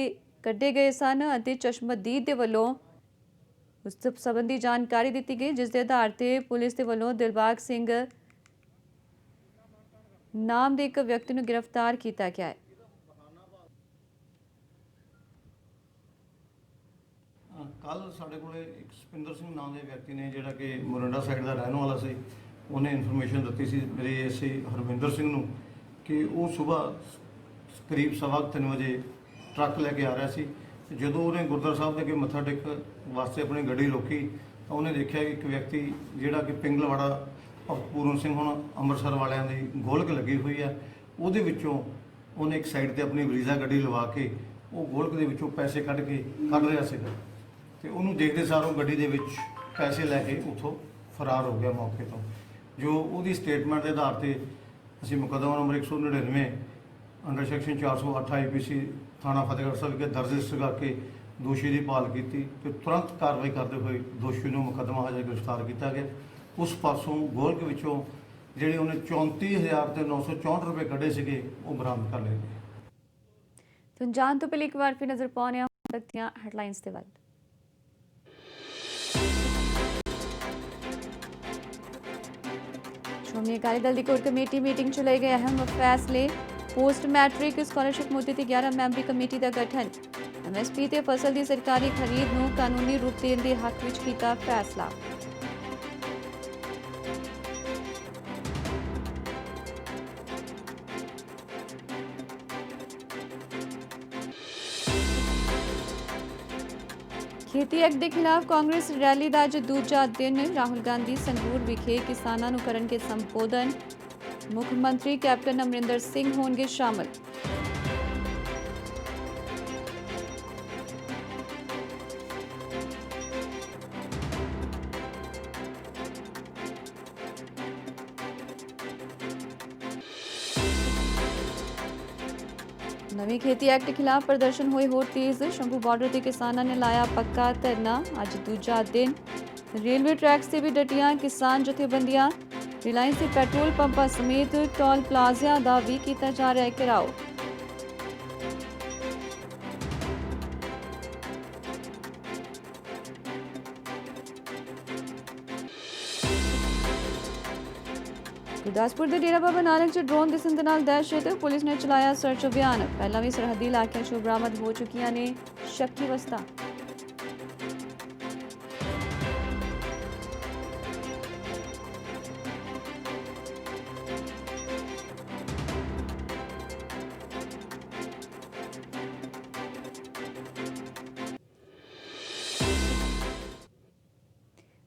ਕੱਢੇ ਗਏ ਸਨ ਅਤੇ ਚਸ਼ਮਦੀਦ ਦੇ ਵੱਲੋਂ ਉਸ ਸੰਬੰਧੀ ਜਾਣਕਾਰੀ ਦਿੱਤੀ ਗਈ ਜਿਸ ਦੇ ਆਧਾਰ ਤੇ ਪੁਲਿਸ ਦੇ ਵੱਲੋਂ ਦਿਲਬਾਗ ਸਿੰਘ ਨਾਮ ਦੇ ਇੱਕ ਵਿਅਕਤੀ ਨੂੰ ਗ੍ਰਿਫਤਾਰ ਕੀਤਾ ਗਿਆ ਹੈ। ਕੱਲ ਸਾਡੇ ਕੋਲੇ ਇੱਕ ਸੁਪਿੰਦਰ ਸਿੰਘ ਨਾਮ ਦੇ ਵਿਅਕਤੀ ਨੇ ਜਿਹੜਾ ਕਿ ਮੋਰਿੰਡਾ ਸਾਈਡ ਦਾ ਰਹਿਣ ਵਾਲਾ ਸੀ, ਉਹਨੇ ਇਨਫੋਰਮੇਸ਼ਨ ਦਿੱਤੀ ਸੀ ਮੇਰੇ ਐਸਏ ਹਰਵਿੰਦਰ ਸਿੰਘ ਨੂੰ ਕਿ ਉਹ ਸਵੇਰ ਕਰੀਬ 3:15 ਵਜੇ ਟਰੱਕ ਲੈ ਕੇ ਆ ਰਿਹਾ ਸੀ। ਜਦੋਂ ਉਹਨੇ ਗੁਰਦੁਆਰਾ ਸਾਹਿਬ ਦੇ ਅੱਗੇ ਮੱਥਾ ਟੇਕ ਵਾਸਤੇ ਆਪਣੀ ਗੱਡੀ ਰੋਕੀ ਤਾਂ ਉਹਨੇ ਦੇਖਿਆ ਕਿ ਇੱਕ ਵਿਅਕਤੀ ਜਿਹੜਾ ਕਿ ਪਿੰਗਲਵਾੜਾ ਪੂਰਨ ਸਿੰਘ ਹੁਣ ਅੰਮ੍ਰਿਤਸਰ ਵਾਲਿਆਂ ਦੀ ਗੋਲਕ ਲੱਗੀ ਹੋਈ ਹੈ, ਉਹਦੇ ਵਿੱਚੋਂ ਉਹਨੇ ਇੱਕ ਸਾਈਡ ਤੇ ਆਪਣੀ ਬਰੀਜ਼ਾ ਗੱਡੀ ਲਵਾ ਕੇ ਉਹ ਗੋਲਕ ਦੇ ਵਿੱਚੋਂ ਪੈਸੇ ਕੱਢ ਰਿਹਾ ਸੀਗਾ ਤੇ ਉਹਨੂੰ ਦੇਖਦੇ ਸਾਰ ਉਹ ਗੱਡੀ ਦੇ ਵਿੱਚ ਪੈਸੇ ਲੈ ਕੇ ਉੱਥੋਂ ਫਰਾਰ ਹੋ ਗਿਆ ਮੌਕੇ ਤੋਂ। ਜੋ ਉਹਦੀ ਸਟੇਟਮੈਂਟ ਦੇ ਆਧਾਰ ਤੇ ਅਸੀਂ ਮੁਕੱਦਮਾ ਨੰਬਰ 199 ਅੰਡਰ ਸੈਕਸ਼ਨ 408 ਆਈਪੀਸੀ ਥਾਣਾ ਫਤਿਹਗੜ੍ਹ ਸਾਹਿਬ ਵਿਖੇ ਦਰਜ ਰਜਿਸਟਰ ਕਰਕੇ ਦੋਸ਼ੀ ਦੀ ਭਾਲ ਕੀਤੀ ਤੇ ਤੁਰੰਤ ਕਾਰਵਾਈ ਕਰਦੇ ਹੋਏ ਦੋਸ਼ੀ ਨੂੰ ਮੁਕੱਦਮਾ ਹਜੇ ਗ੍ਰਿਫਤਾਰ ਕੀਤਾ ਗਿਆ। ਉਸ ਪਾਸੋਂ ਗੋਲਕ ਵਿੱਚੋਂ ਜਿਹੜੇ ਉਹਨੇ 34,000 ਤੇ 964 ਰੁਪਏ ਕੱਢੇ ਸੀਗੇ ਉਹ ਬਰਾਮਦ ਕਰ ਲਏ ਗਏ। तो जान तो पहले एक बार फिर नजर पाने ਦੀਆਂ ਹੈਡਲਾਈਨਸ ਦੇ ਵੱਲ। ਸ਼੍ਰੋਮਣੀ ਅਕਾਲੀ ਦਲ ਦੀ ਕੋਰ ਕਮੇਟੀ ਮੀਟਿੰਗ 'ਚ ਲਏ ਗਏ ਅਹਿਮ ਫੈਸਲੇ। ਪੋਸਟ ਮੈਟ੍ਰਿਕ ਸਕਾਲਰਸ਼ਿਪ ਮੁੱਦੇ ਤੇ 11 ਮੈਂਬਰੀ ਕਮੇਟੀ ਦਾ ਗਠਨ। ਐਮਐਸਪੀ ਤੇ ਫਸਲ ਦੀ ਸਰਕਾਰੀ ਖਰੀਦ ਨੂੰ ਕਾਨੂੰਨੀ ਰੂਪ ਦੇਣ ਦੇ ਹੱਕ ਵਿੱਚ ਕੀਤਾ ਫੈਸਲਾ। खेती एक्ट के खिलाफ कांग्रेस रैली का अज दूजा दिन। राहुल गांधी संगरूर विखे किसानों ਨੂੰ ਕਰਨਗੇ संबोधन। मुख मंत्री कैप्टन अमरिंदर सिंह होंगे शामिल। नवी खेती एक्ट खिलाफ प्रदर्शन हुए होर तेज। शंभू बॉर्डर के किसानों ने लाया पक्का धरना। अज दूजा दिन। रेलवे ट्रैक से भी डटियां किसान जथेबंदियां। रिलायंस के पेट्रोल पंपां समेत टोल प्लाजिया का भी किया जा रहा है घेराव। गुरदासपुर के डेरा बाबा नानक च ड्रोन दिसन दे नाल दहशत। पुलिस ने चलाया सर्च अभियान। पहला भी सरहदी इलाकों चों बरामद हो चुकियां ने शक्की वस्तां।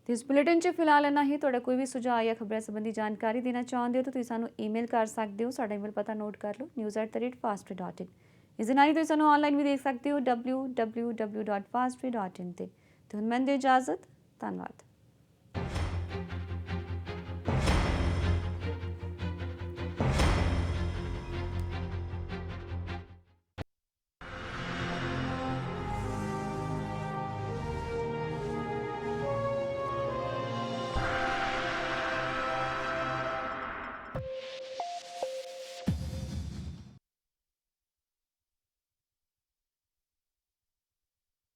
तो इस बुलेटिन च फिलहाल इन्ना ही। तुहाडा कोई भी सुझाव या खबरें संबंधी जानकारी देना चाहते हो तो तुसीं सानूं ईमेल कर सकते हो। साडा ईमेल पता नोट कर लो news@fastway.in। इस दे नाल ही तुसीं सानूं ऑनलाइन भी देख सकते हो www.fastway.in ते। हुण मैं दिंदी इजाजत। धन्नवाद।